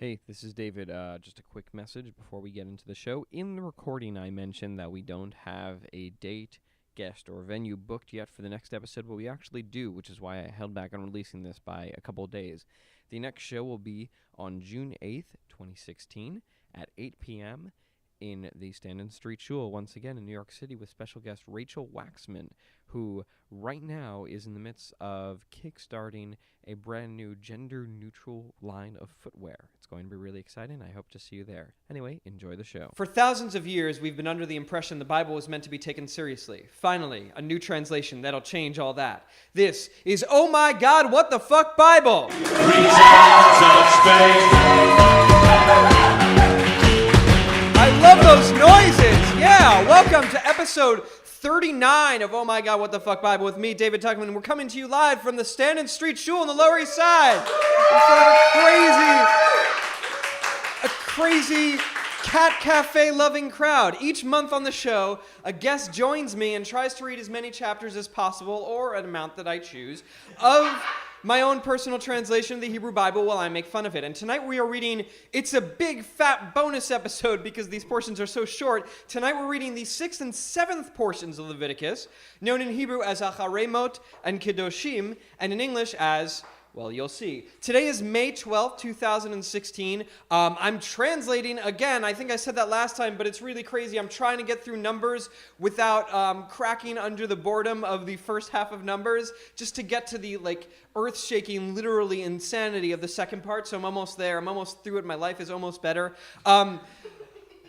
Hey, this is David. Just a quick message before we get into the show. In the recording, I mentioned that we don't have a date, guest, or venue booked yet for the next episode, but we actually do, which is why I held back on releasing this by a couple of days. The next show will be on June 8th, 2016 at 8 p.m. in the Stand Street Shul, once again in New York City, with special guest Rachel Waxman, who right now is in the midst of kickstarting a brand new gender-neutral line of footwear. It's going to be really exciting. I hope to see you there. Anyway, enjoy the show. For thousands of years, we've been under the impression the Bible was meant to be taken seriously. Finally, a new translation that'll change all that. This is Oh My God, What the Fuck Bible! I love those noises! Yeah, welcome to episode 39 of Oh My God, What the Fuck Bible with me, David Tuckman. We're coming to you live from the Stand Street Shul on the Lower East Side. In front of a crazy cat cafe loving crowd. Each month on the show, a guest joins me and tries to read as many chapters as possible, or an amount that I choose, of my own personal translation of the Hebrew Bible while I make fun of it. And tonight we are reading, it's a big fat bonus episode because these portions are so short. Tonight we're reading the 6th and 7th portions of Leviticus, known in Hebrew as Acharemot and Kedoshim, and in English as, well, you'll see. Today is May 12th, 2016. I'm translating again. I think I said that last time, but it's really crazy. I'm trying to get through numbers without cracking under the boredom of the first half of numbers, just to get to the earth-shaking, literally insanity of the second part. So I'm almost there. I'm almost through it. My life is almost better.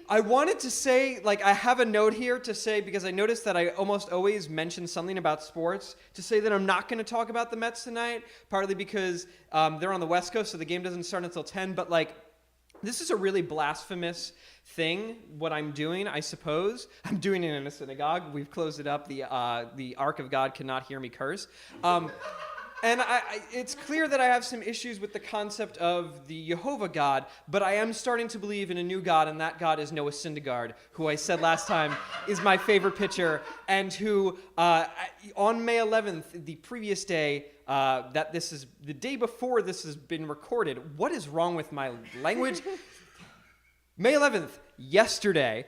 I wanted to say, I have a note here to say, because I noticed that I almost always mention something about sports, to say that I'm not going to talk about the Mets tonight, partly because they're on the West Coast, so the game doesn't start until 10, but, this is a really blasphemous thing, what I'm doing, I suppose. I'm doing it in a synagogue. We've closed it up. The Ark of God cannot hear me curse. And it's clear that I have some issues with the concept of the Jehovah God, but I am starting to believe in a new God, and that God is Noah Syndergaard, who I said last time is my favorite pitcher, and who, on May 11th, the previous day, that this is the day before this has been recorded. What is wrong with my language? May 11th, yesterday,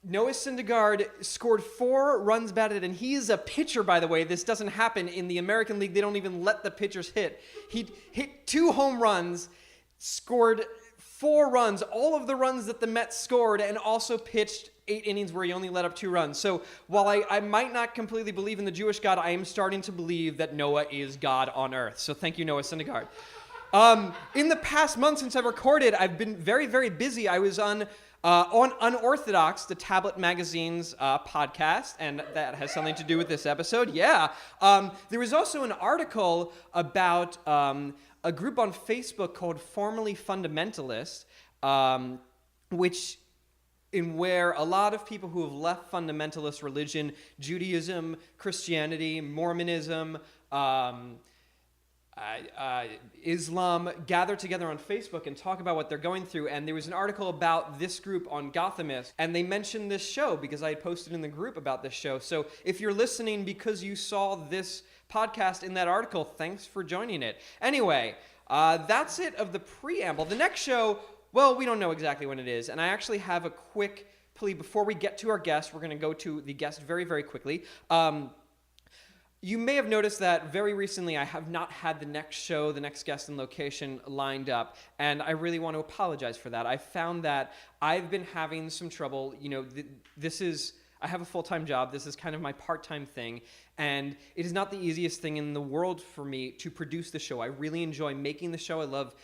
Noah Syndergaard scored 4 runs batted, and he is a pitcher, by the way. This doesn't happen in the American League. They don't even let the pitchers hit. He hit 2 home runs, scored 4 runs, all of the runs that the Mets scored, and also pitched 8 innings where he only let up 2 runs. So while I might not completely believe in the Jewish God, I am starting to believe that Noah is God on earth. So thank you, Noah Syndergaard. In the past month since I recorded, I've been very, very busy. I was on Unorthodox, the Tablet Magazine's podcast, and that has something to do with this episode. Yeah. There was also an article about a group on Facebook called Formerly Fundamentalist, where a lot of people who have left fundamentalist religion, Judaism, Christianity, Mormonism, Islam, gather together on Facebook and talk about what they're going through. And there was an article about this group on Gothamist, and they mentioned this show because I had posted in the group about this show. So if you're listening because you saw this podcast in that article, thanks for joining it. Anyway, that's it of the preamble. The next show, well, we don't know exactly when it is, and I actually have a quick plea. Before we get to our guest, we're going to go to the guest very, very quickly. You may have noticed that very recently I have not had the next show, the next guest and location lined up, and I really want to apologize for that. I found that I've been having some trouble. I have a full-time job. This is kind of my part-time thing, and it is not the easiest thing in the world for me to produce the show. I really enjoy making the show. I love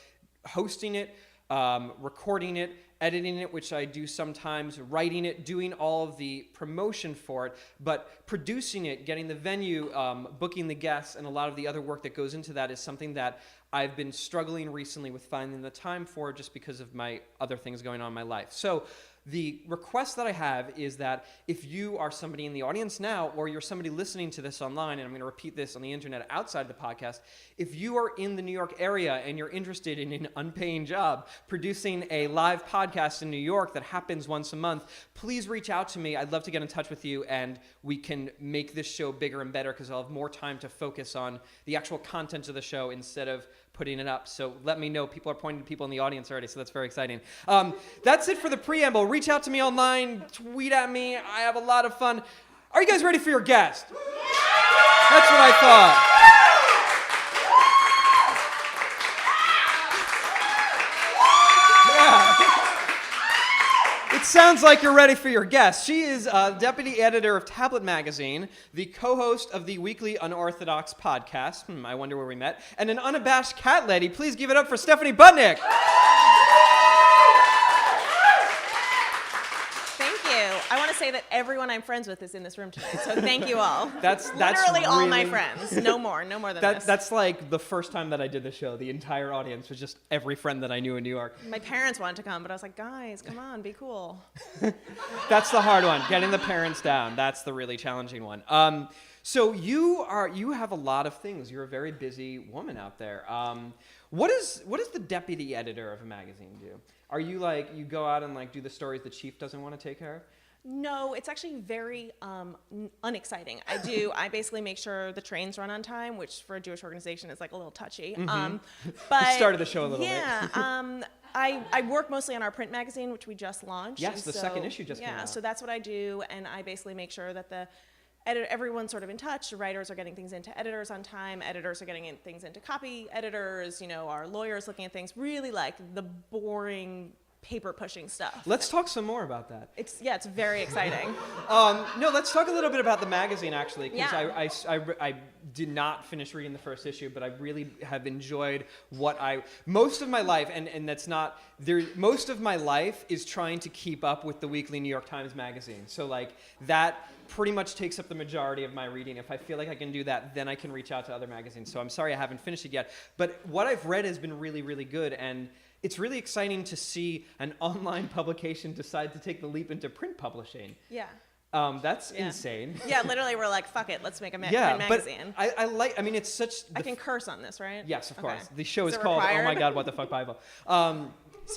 hosting it, recording it, editing it, which I do sometimes, writing it, doing all of the promotion for it, but producing it, getting the venue, booking the guests, and a lot of the other work that goes into that is something that I've been struggling recently with finding the time for, just because of my other things going on in my life. So the request that I have is that if you are somebody in the audience now, or you're somebody listening to this online, and I'm going to repeat this on the internet outside the podcast, if you are in the New York area and you're interested in an unpaying job producing a live podcast in New York that happens once a month, please reach out to me. I'd love to get in touch with you, and we can make this show bigger and better, because I'll have more time to focus on the actual content of the show instead of putting it up. So let me know. People are pointing to people in the audience already, so that's very exciting. That's it for the preamble. Reach out to me online, tweet at me. I have a lot of fun. Are you guys ready for your guest? That's what I thought. It sounds like you're ready for your guest. She is deputy editor of Tablet Magazine, the co-host of the weekly Unorthodox podcast, I wonder where we met, and an unabashed cat lady. Please give it up for Stephanie Butnick. Thank you. I want to say that everyone I'm friends with is in this room tonight, so thank you all. That's literally all really, my friends. No more than this. That's like the first time that I did the show. The entire audience was just every friend that I knew in New York. My parents wanted to come, but I was like, guys, come on, be cool. That's the hard one. Getting the parents down. That's the really challenging one. So you have a lot of things. You're a very busy woman out there. What does the deputy editor of a magazine do? Are you like, you go out and like do the stories the chief doesn't want to take care of? No, it's actually very unexciting. I basically make sure the trains run on time, which for a Jewish organization is like a little touchy. Mm-hmm. But started the show a little late. Yeah. I work mostly on our print magazine, which we just launched. Yes, the second issue just came out. Yeah, so that's what I do, and I basically make sure that everyone's sort of in touch. Writers are getting things into editors on time. Editors are getting things into copy editors. Our lawyers looking at things. Really like the boring paper pushing stuff. Let's talk some more about that. It's very exciting. No, let's talk a little bit about the magazine actually, because Yeah. I did not finish reading the first issue, but I really have enjoyed most of my life, and that's not there. Most of my life is trying to keep up with the weekly New York Times magazine. So like that pretty much takes up the majority of my reading. If I feel like I can do that, then I can reach out to other magazines. So I'm sorry I haven't finished it yet, but what I've read has been really, really good, and it's really exciting to see an online publication decide to take the leap into print publishing. Yeah. That's insane. Yeah, literally we're like, fuck it, let's make a print magazine. But I mean, it's such... I can curse on this, right? Yes, of Okay. course. The show is it called, required? Oh My God, What the Fuck Bible. So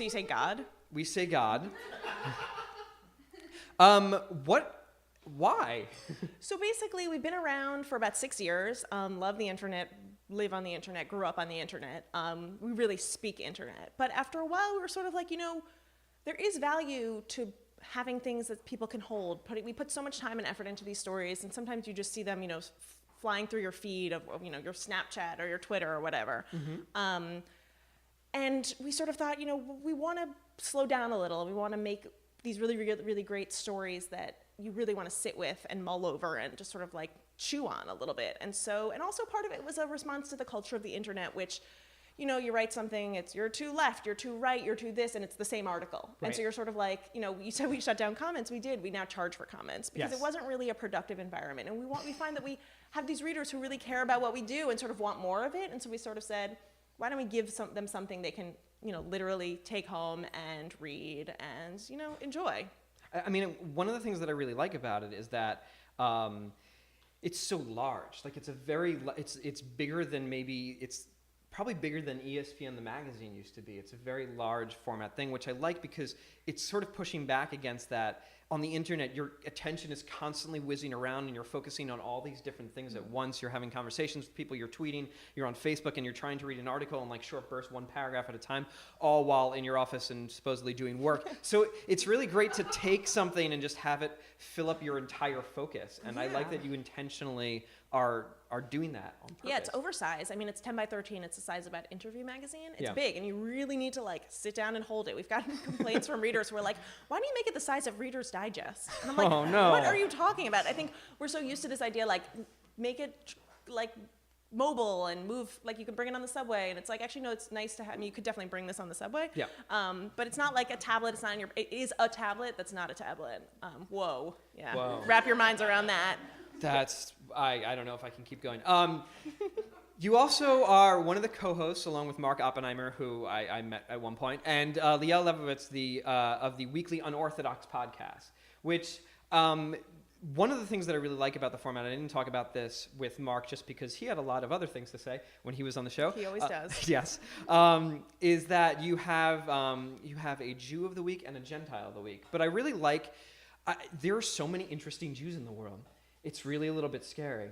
you say God? We say God. Why? So basically, we've been around for about 6 years, love the internet, live on the internet, grew up on the internet. We really speak internet. But after a while, we were sort of like, there is value to having things that people can hold. We put so much time and effort into these stories, and sometimes you just see them, flying through your feed of your Snapchat or your Twitter or whatever. Mm-hmm. And we sort of thought, we want to slow down a little. We want to make these really, really, really great stories that you really want to sit with and mull over and just sort of like chew on a little bit. And also part of it was a response to the culture of the internet, which, you write something, it's you're too left, you're too right, you're too this, and it's the same article. Right. And so you're sort of like, you said we shut down comments. We did. We now charge for comments because It wasn't really a productive environment. And we find that we have these readers who really care about what we do and sort of want more of it. And so we sort of said, why don't we give them something they can, literally take home and read and, enjoy. I mean, one of the things that I really like about it is that it's so large. Like it's bigger than it's probably bigger than ESPN the magazine used to be. It's a very large format thing, which I like because it's sort of pushing back against that. On the internet, your attention is constantly whizzing around and you're focusing on all these different things at once. You're having conversations with people, you're tweeting, you're on Facebook, and you're trying to read an article in like short bursts, one paragraph at a time, all while in your office and supposedly doing work. So it's really great to take something and just have it fill up your entire focus. And I like that you intentionally are doing that on purpose. Yeah, it's oversized. I mean, it's 10 by 13. It's the size of an interview magazine. It's Yeah. big, and you really need to like sit down and hold it. We've gotten complaints from readers who are like, why don't you make it the size of Reader's Digest? And I'm like, Oh, no. What are you talking about? I think we're so used to this idea, like, make it like mobile and move, like you can bring it on the subway. And it's like, actually, no, it's nice to have, I mean, you could definitely bring this on the subway. Yeah. But it's not like a tablet. It's not in it is a tablet that's not a tablet. Whoa. Yeah. Whoa. Wrap your minds around that. I don't know if I can keep going. You also are one of the co-hosts, along with Mark Oppenheimer, who I met at one point, and Liel Leibovitz, of the weekly Unorthodox podcast, which one of the things that I really like about the format, I didn't talk about this with Mark just because he had a lot of other things to say when he was on the show. He always does. Yes. Is that you have a Jew of the week and a Gentile of the week. But I really like, there are so many interesting Jews in the world. It's really a little bit scary.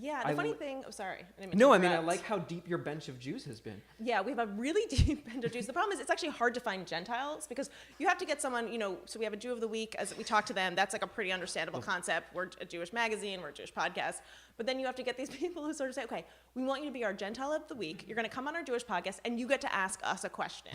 Yeah, the funny thing. Oh, sorry. I didn't mean to I interrupt. like how deep your bench of Jews has been. Yeah, we have a really deep bench of Jews. The problem is it's actually hard to find Gentiles because you have to get someone, so we have a Jew of the Week as we talk to them. That's like a pretty understandable concept. We're a Jewish magazine, we're a Jewish podcast. But then you have to get these people who sort of say, okay, we want you to be our Gentile of the Week. You're going to come on our Jewish podcast and you get to ask us a question.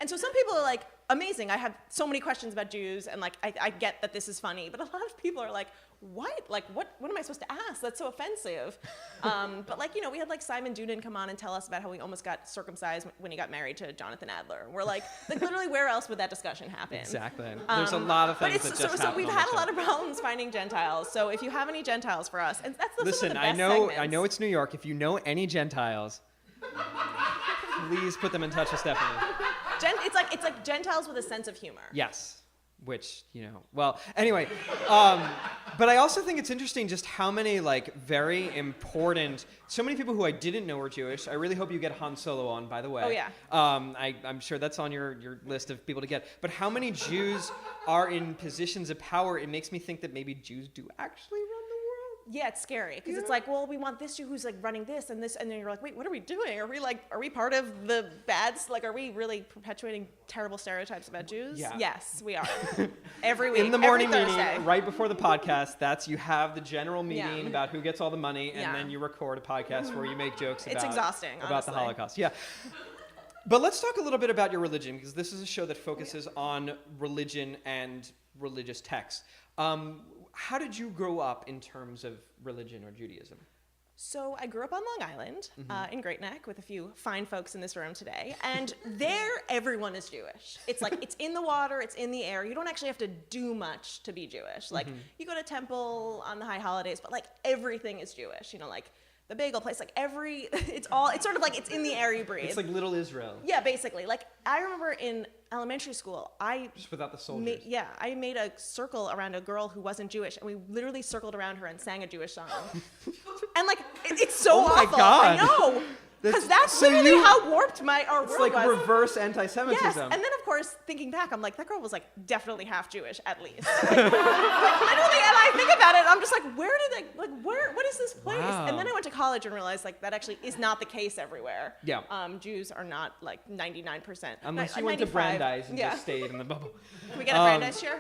And so some people are like, amazing. I have so many questions about Jews and like, I get that this is funny. But a lot of people are like, what? Like, what am I supposed to ask? That's so offensive. But like, we had like Simon Doonan come on and tell us about how he almost got circumcised when he got married to Jonathan Adler. We're like literally, where else would that discussion happen? Exactly. There's a lot of things that just happen. So we've had a lot of problems finding Gentiles. So if you have any Gentiles for us, and that's Listen, some of the best I segments. know it's New York. If you know any Gentiles, please put them in touch with Stephanie. It's like Gentiles with a sense of humor. Yes. Which, well, anyway, but I also think it's interesting just how many, like, very important, so many people who I didn't know were Jewish. I really hope you get Han Solo on, by the way. Oh, yeah. I'm sure that's on your list of people to get. But how many Jews are in positions of power? It makes me think that maybe Jews do actually run the world. Yeah, it's scary because it's like, well, we want this Jew who's like running this and this, and then you're like, wait, what are we doing? Are we part of the bads? Like, are we really perpetuating terrible stereotypes about Jews? Yeah. Yes, we are. Every week, In the morning every meeting, Thursday. right before the podcast, you have the general meeting Yeah. about who gets all the money, and Yeah. then you record a podcast where you make jokes It's exhausting, about the honestly. Holocaust. Yeah. But let's talk a little bit about your religion, because this is a show that focuses on religion and religious texts. How did you grow up in terms of religion or Judaism? So I grew up on Long Island, in Great Neck, with a few fine folks in this room today. And there, everyone is Jewish. It's like, it's in the water, it's in the air. You don't actually have to do much to be Jewish. Like, you go to temple on the high holidays, but like, everything is Jewish. Like, the bagel place, like it's sort of like, it's in the air you breathe. It's like Little Israel. Yeah, basically. Like, I remember in elementary school, Just without the soldiers. I made a circle around a girl who wasn't Jewish, and we literally circled around her and sang a Jewish song. And like, it's so Oh my awful. God. I know. Because that's so literally you- how warped our It's world like was. reverse anti-Semitism. Yes, and then of course, thinking back, I'm like, that girl was like definitely half Jewish, at least. Like, literally, and I think about it, I'm just like, what is this place? Wow. And then I went to college and realized like that actually is not the case everywhere. Yeah. Jews are not like 99%. Unless ni- you went to 95. Brandeis and Yeah. just stayed in the bubble. Can we get a Brandeis here?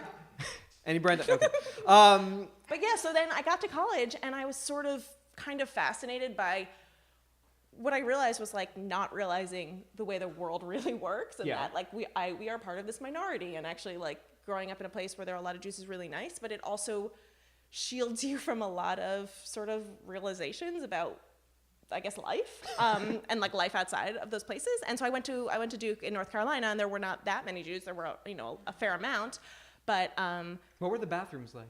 Any Brandeis? Okay. But yeah, so then I got to college and I was sort of kind of fascinated by what I realized was like not realizing the way the world really works, and Yeah. that like we are part of this minority, and actually like growing up in a place where there are a lot of Jews is really nice, but it also shields you from a lot of sort of realizations about, I guess, life and like life outside of those places. And so I went to Duke in North Carolina, and there were not that many Jews. There were a fair amount, but What were the bathrooms like?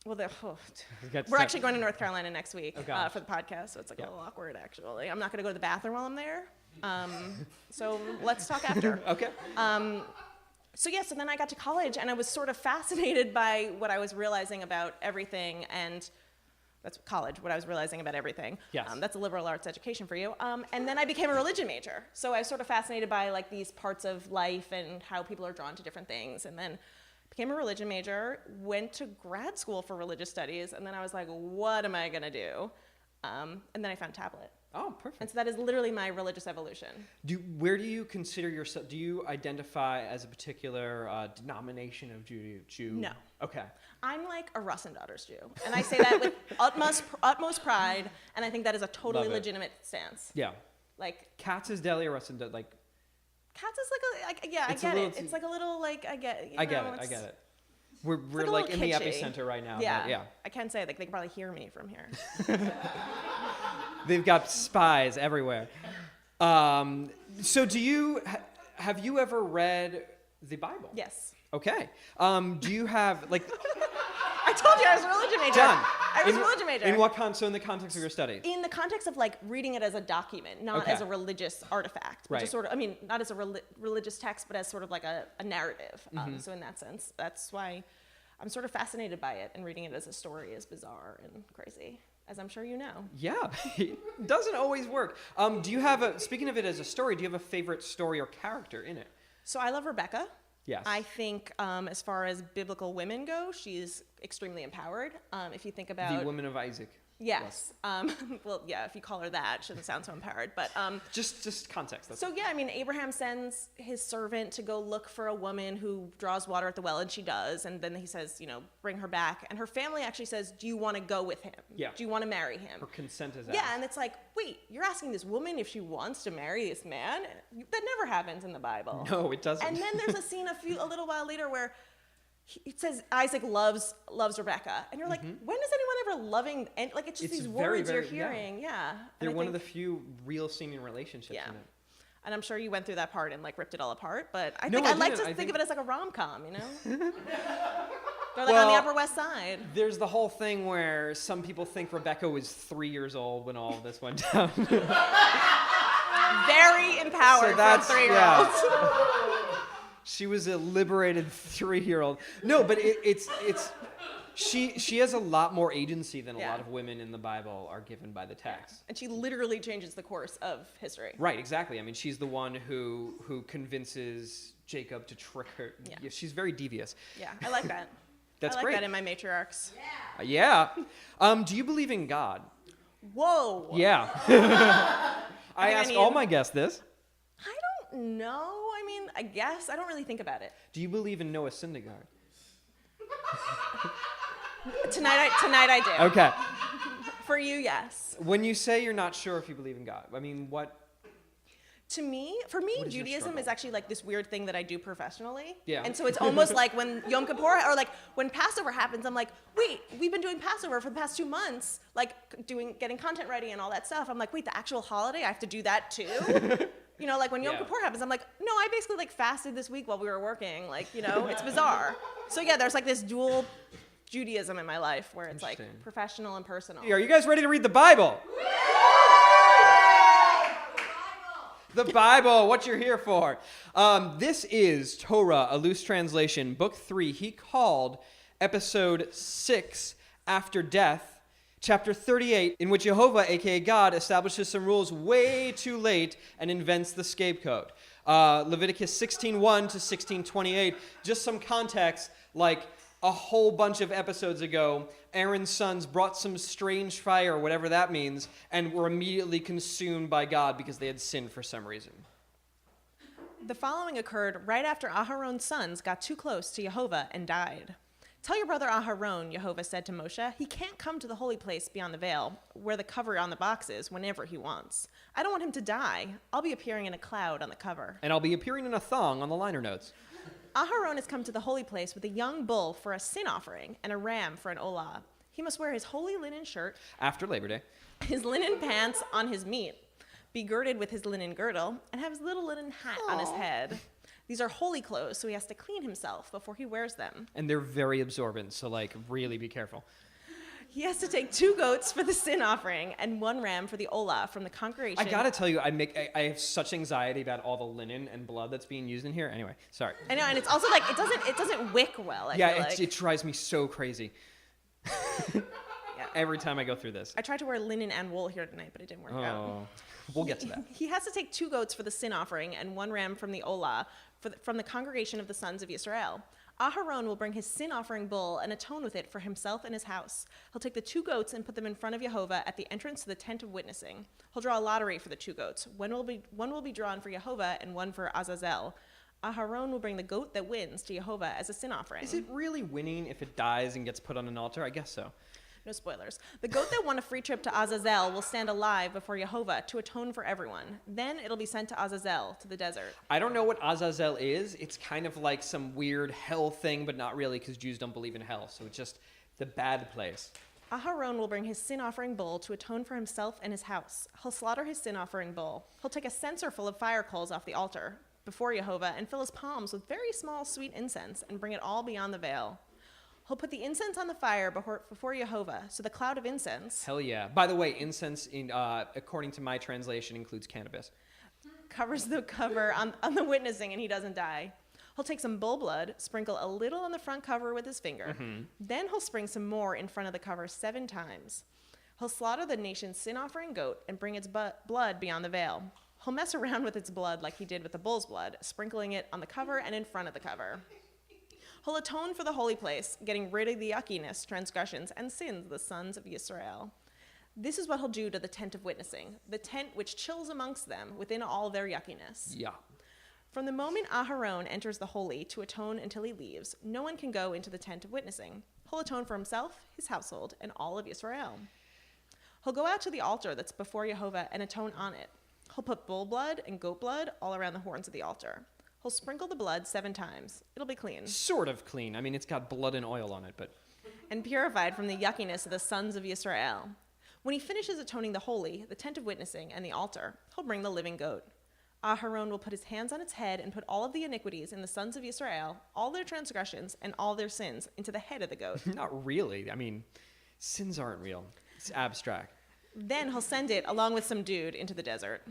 well, We're we're actually going to North Carolina next week gosh. for the podcast, so it's like Yeah. a little awkward, actually. I'm not going to go to the bathroom while I'm there, so let's talk after. Okay. So then I got to college, and I was sort of fascinated by what I was realizing about everything, and that's college, what I was realizing about everything. Yes. That's a liberal arts education for you. And then I became a religion major, so I was sort of fascinated by like these parts of life and how people are drawn to different things, and then became a religion major, went to grad school for religious studies, and then I was like, what am I gonna do? And then I found tablet. Oh, perfect. And so that is literally my religious evolution. Where do you consider yourself? Do you identify as a particular denomination of Jew? No. Okay. I'm like a Russendaughters Jew, and I say that with utmost pride, and I think that is a totally Love it. legitimate stance. Yeah. Like, Katz's Deli or Russian Deli? Like, Katz is like I It's a get little it. too- It's like a little like I get. I get it. We're like a like little in the kitschy. epicenter right now. Yeah. but yeah. I can say like they can probably hear me from here. They've got spies everywhere. So have you ever read the Bible? Yes. Okay. Do you have like I told you I was a religion major. John? I was a religion major. In what so in the context of your study? In the context of like reading it as a document, not Okay. as a religious artifact, which Right. is sort of, I mean, not as a religious text, but as sort of like a narrative. So in that sense, that's why I'm sort of fascinated by it, and reading it as a story is bizarre and crazy, as I'm sure you know. Yeah, it doesn't always work. Do you have speaking of it as a story, do you have a favorite story or character in it? So I love Rebecca. Yes. I think as far as biblical women go, she's extremely empowered. If you think about The women of Isaac. Yes. Well, yeah, if you call her that, it shouldn't sound so empowered. But Just context. That's so, yeah, I mean, Abraham sends his servant to go look for a woman who draws water at the well, and she does. And then he says, bring her back. And her family actually says, do you want to go with him? Yeah. Do you want to marry him? her consent is Yeah, asked. and it's like, wait, you're asking this woman if she wants to marry this man? That never happens in the Bible. No, it doesn't. And then there's a scene a little while later where it says Isaac loves Rebecca, and you're like, when is anyone ever loving? And like, it's just It's these very, words very- you're hearing. Yeah, They're And I one of think- the few real seeming relationships Yeah. in it. And I'm sure you went through that part and like ripped it all apart. But I No, think I I like didn't. to I think think- of it as like a rom-com. They're like on Well, the Upper West Side. There's the whole thing where some people think Rebecca was 3 years old when all of this went down. Very empowered from 3-year-olds. She was a liberated 3-year-old. No, but she has a lot more agency than a Yeah. lot of women in the Bible are given by the text. And she literally changes the course of history. Right, exactly. I mean, she's the one who convinces Jacob to trick her. Yeah. She's very devious. Yeah, I like that. That's I like great. that in my matriarchs. Yeah. Do you believe in God? Whoa. Yeah. I think I ask need- all my guests this. I don't know. I mean, I guess I don't really think about it. Do you believe in Noah's Syndergaard? Tonight I do. Okay. For you, yes. When you say you're not sure if you believe in God, I mean, what? For me, What is your Judaism struggle? is actually like this weird thing that I do professionally. Yeah. And so it's almost like when Yom Kippur or like when Passover happens, I'm like, wait, we've been doing Passover for the past 2 months, like getting content ready and all that stuff. I'm like, wait, the actual holiday, I have to do that too? Like when Yom Yeah. Kippur happens, I'm like, no, I basically like fasted this week while we were working. Like, it's bizarre. So yeah, there's like this dual Judaism in my life where it's like Interesting. professional and personal. Are you guys ready to read the Bible? The Bible, what you're here for. This is Torah, a loose translation, book 3. He called episode 6, After Death, chapter 38, in which Jehovah, aka God, establishes some rules way too late and invents the scapegoat. Leviticus 16:1 to 16:28. Just some context, like a whole bunch of episodes ago, Aaron's sons brought some strange fire, whatever that means, and were immediately consumed by God because they had sinned for some reason. The following occurred right after Aharon's sons got too close to Jehovah and died. Tell your brother Aharon, Jehovah said to Moshe, he can't come to the holy place beyond the veil, where the cover on the box is, whenever he wants. I don't want him to die. I'll be appearing in a cloud on the cover. And I'll be appearing in a thong on the liner notes. Aharon has come to the holy place with a young bull for a sin offering and a ram for an olah. He must wear his holy linen shirt, After Labor Day. his linen pants on his meat, be girded with his linen girdle, and have his little linen hat on his head. These are holy clothes, so he has to clean himself before he wears them. And they're very absorbent, so really be careful. He has to take 2 goats for the sin offering and 1 ram for the olah from the congregation. I gotta tell you, I have such anxiety about all the linen and blood that's being used in here. Anyway, sorry. I know, and it's also like it doesn't wick well. I Yeah, feel like. it drives me so crazy. Yeah. Every time I go through this. I tried to wear linen and wool here tonight, but it didn't work out. Oh, we'll get to that. He has to take 2 goats for the sin offering and 1 ram from the olah from the congregation of the sons of Israel. Aharon will bring his sin offering bull and atone with it for himself and his house. He'll take the 2 goats and put them in front of Jehovah at the entrance to the tent of witnessing. He'll draw a lottery for the 2 goats. One will be drawn for Jehovah and 1 for Azazel. Aharon will bring the goat that wins to Jehovah as a sin offering. Is it really winning if it dies and gets put on an altar? I guess so. No spoilers. The goat that won a free trip to Azazel will stand alive before Jehovah to atone for everyone. Then it'll be sent to Azazel, to the desert. I don't know what Azazel is. It's kind of like some weird hell thing, but not really because Jews don't believe in hell. So it's just the bad place. Aharon will bring his sin offering bull to atone for himself and his house. He'll slaughter his sin offering bull. He'll take a censer full of fire coals off the altar before Jehovah and fill his palms with very small sweet incense and bring it all beyond the veil. He'll put the incense on the fire before Jehovah, so the cloud of incense Hell yeah. By the way, incense, according to my translation, includes cannabis. covers the cover on the witnessing and he doesn't die. He'll take some bull blood, sprinkle a little on the front cover with his finger. Then he'll sprinkle some more in front of the cover 7 times. He'll slaughter the nation's sin offering goat and bring its blood beyond the veil. He'll mess around with its blood like he did with the bull's blood, sprinkling it on the cover and in front of the cover. He'll atone for the holy place, getting rid of the yuckiness, transgressions, and sins of the sons of Israel. This is what he'll do to the tent of witnessing, the tent which chills amongst them within all their yuckiness. Yeah. From the moment Aharon enters the holy to atone until he leaves, no one can go into the tent of witnessing. He'll atone for himself, his household, and all of Israel. He'll go out to the altar that's before Yehovah and atone on it. He'll put bull blood and goat blood all around the horns of the altar. He'll sprinkle the blood 7 times. It'll be clean. Sort of clean. I mean, it's got blood and oil on it, but... And purified from the yuckiness of the sons of Israel. When he finishes atoning the holy, the tent of witnessing, and the altar, he'll bring the living goat. Aharon will put his hands on its head and put all of the iniquities in the sons of Israel, all their transgressions, and all their sins into the head of the goat. Not really. I mean, sins aren't real. It's abstract. Then he'll send it, along with some dude, into the desert.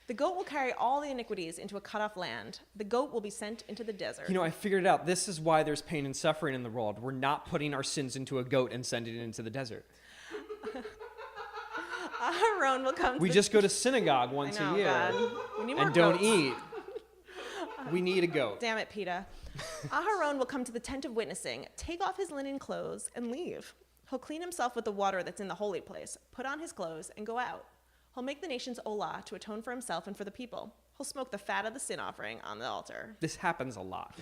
The goat will carry all the iniquities into a cut-off land. The goat will be sent into the desert. You know, I figured it out. This is why there's pain and suffering in the world. We're not putting our sins into a goat and sending it into the desert. Aharon will come to We just go to synagogue once a year God. We need more and don't goats. eat. We need a goat. Damn it, PETA. Aharon will come to the tent of witnessing, take off his linen clothes, and leave. He'll clean himself with the water that's in the holy place, put on his clothes, and go out. He'll make the nation's olah to atone for himself and for the people. He'll smoke the fat of the sin offering on the altar. This happens a lot.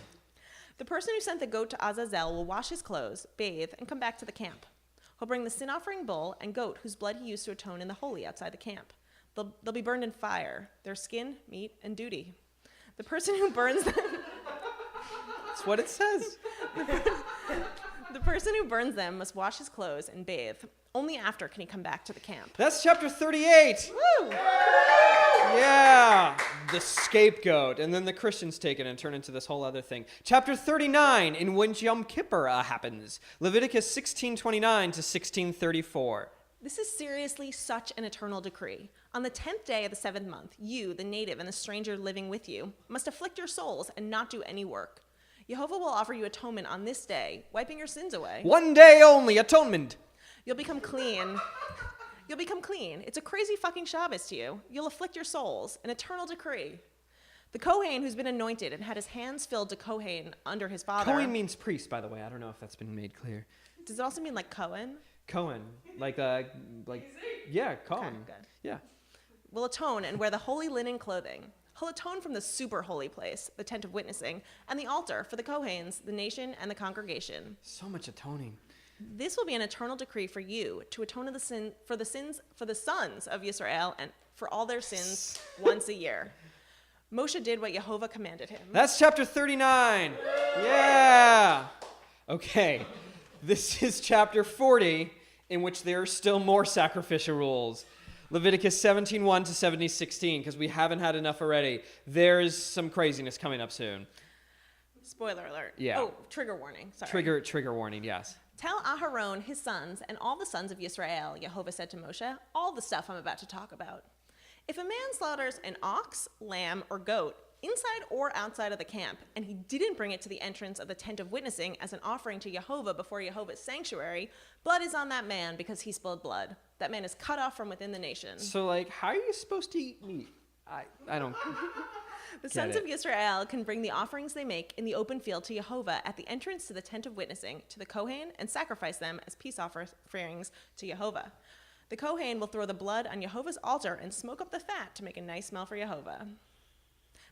The person who sent the goat to Azazel will wash his clothes, bathe, and come back to the camp. He'll bring the sin offering bull and goat whose blood he used to atone in the holy outside the camp. They'll be burned in fire, their skin, meat, and duty. The person who burns them... That's what it says. The person who burns them must wash his clothes and bathe. Only after can he come back to the camp. That's chapter 38. Woo! Yeah. The scapegoat. And then the Christians take it and turn into this whole other thing. Chapter 39, in which Yom Kippur happens. Leviticus 16:29 to 16:34. This is seriously such an eternal decree. On the 10th day of the 7th month, you, the native and the stranger living with you, must afflict your souls and not do any work. Yehovah will offer you atonement on this day, wiping your sins away. One day only, atonement. You'll become clean. You'll become clean. It's a crazy fucking Shabbos to you. You'll afflict your souls, an eternal decree. The Kohen who's been anointed and had his hands filled to Kohen under his father. Kohen means priest, by the way. I don't know if that's been made clear. Does it also mean like Cohen? Cohen. Yeah, Cohen. Okay, good. Yeah. Will atone and wear the holy linen clothing. He'll atone from the super holy place, the tent of witnessing, and the altar for the Kohens, the nation, and the congregation. So much atoning. This will be an eternal decree for you to atone for the sons of Israel and for all their sins once a year. Moshe did what Yehovah commanded him. That's chapter 39. Yeah. Okay. This is chapter 40, in which there are still more sacrificial rules. Leviticus 17:1 to 17:16, because we haven't had enough already. There's some craziness coming up soon. Spoiler alert. Yeah. Oh, trigger warning. Sorry. Trigger warning, yes. Tell Aharon, his sons, and all the sons of Israel, Yehovah said to Moshe, all the stuff I'm about to talk about. If a man slaughters an ox, lamb, or goat, inside or outside of the camp, and he didn't bring it to the entrance of the tent of witnessing as an offering to Yehovah before Yehovah's sanctuary, blood is on that man because he spilled blood. That man is cut off from within the nation. So, how are you supposed to eat meat? I don't... The sons of Israel can bring the offerings they make in the open field to Yehovah at the entrance to the tent of witnessing to the Kohen and sacrifice them as peace offerings to Yehovah. The Kohen will throw the blood on Yehovah's altar and smoke up the fat to make a nice smell for Yehovah.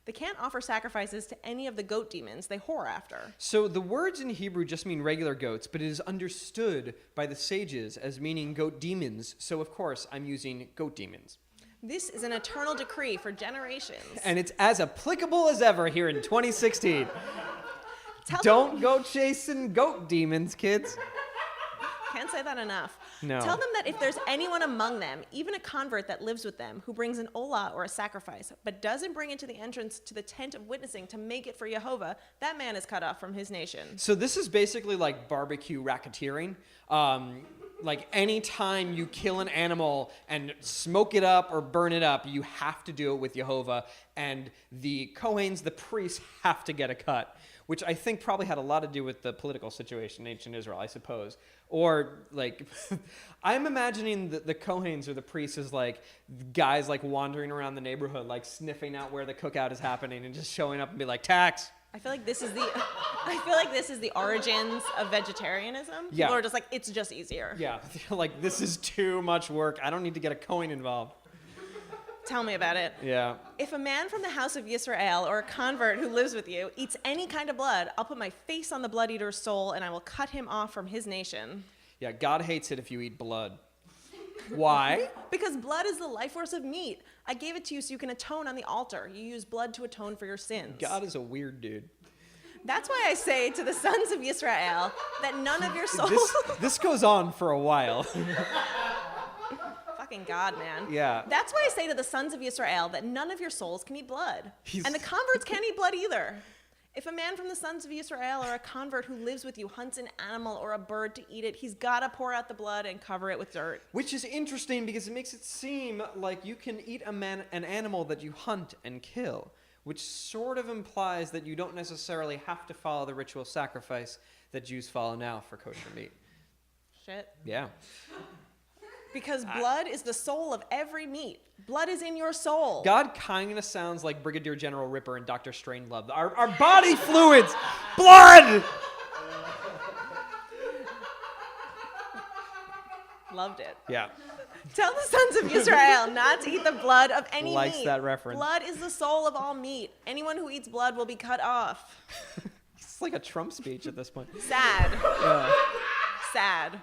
They can't offer sacrifices to any of the goat demons they whore after. So the words in Hebrew just mean regular goats, but it is understood by the sages as meaning goat demons. So, of course, I'm using goat demons. This is an eternal decree them. And it's as applicable as ever here in 2016. Don't go chasing goat demons, kids. Can't say that enough. No. Tell them that if there's anyone among them, even a convert that lives with them, who brings an olah or a sacrifice, but doesn't bring it to the entrance to the tent of witnessing to make it for Yehovah, that man is cut off from his nation. So this is basically like barbecue racketeering. Any time you kill an animal and smoke it up or burn it up, you have to do it with Yehovah. And the Kohens, the priests, have to get a cut, which I think probably had a lot to do with the political situation in ancient Israel, I suppose. Or, I'm imagining the Kohens or the priests as, guys, wandering around the neighborhood, sniffing out where the cookout is happening and just showing up and be like, tax, I feel like this is the origins of vegetarianism. Yeah. People are just like, it's just easier. Yeah, like this is too much work. I don't need to get a coin involved. Tell me about it. Yeah. If a man from the house of Yisrael or a convert who lives with you eats any kind of blood, I'll put my face on the blood eater's soul and I will cut him off from his nation. Yeah, God hates it if you eat blood. Why? Because blood is the life force of meat. I gave it to you so you can atone on the altar. You use blood to atone for your sins. God is a weird dude. That's why I say to the sons of Yisrael that none of your souls... This goes on for a while. Fucking God, man. Yeah. That's why I say to the sons of Yisrael that none of your souls can eat blood. And the converts can't eat blood either. If a man from the sons of Yisrael or a convert who lives with you hunts an animal or a bird to eat it, he's got to pour out the blood and cover it with dirt. Which is interesting because it makes it seem like you can eat an animal that you hunt and kill, which sort of implies that you don't necessarily have to follow the ritual sacrifice that Jews follow now for kosher meat. Shit. Yeah. Because blood is the soul of every meat. Blood is in your soul. God kind of sounds like Brigadier General Ripper and Dr. Strangelove. Our body fluids, blood! Loved it. Yeah. Tell the sons of Israel not to eat the blood of any Likes meat. that reference. Blood is the soul of all meat. Anyone who eats blood will be cut off. It's like a Trump speech at this point. Sad. Yeah. Sad.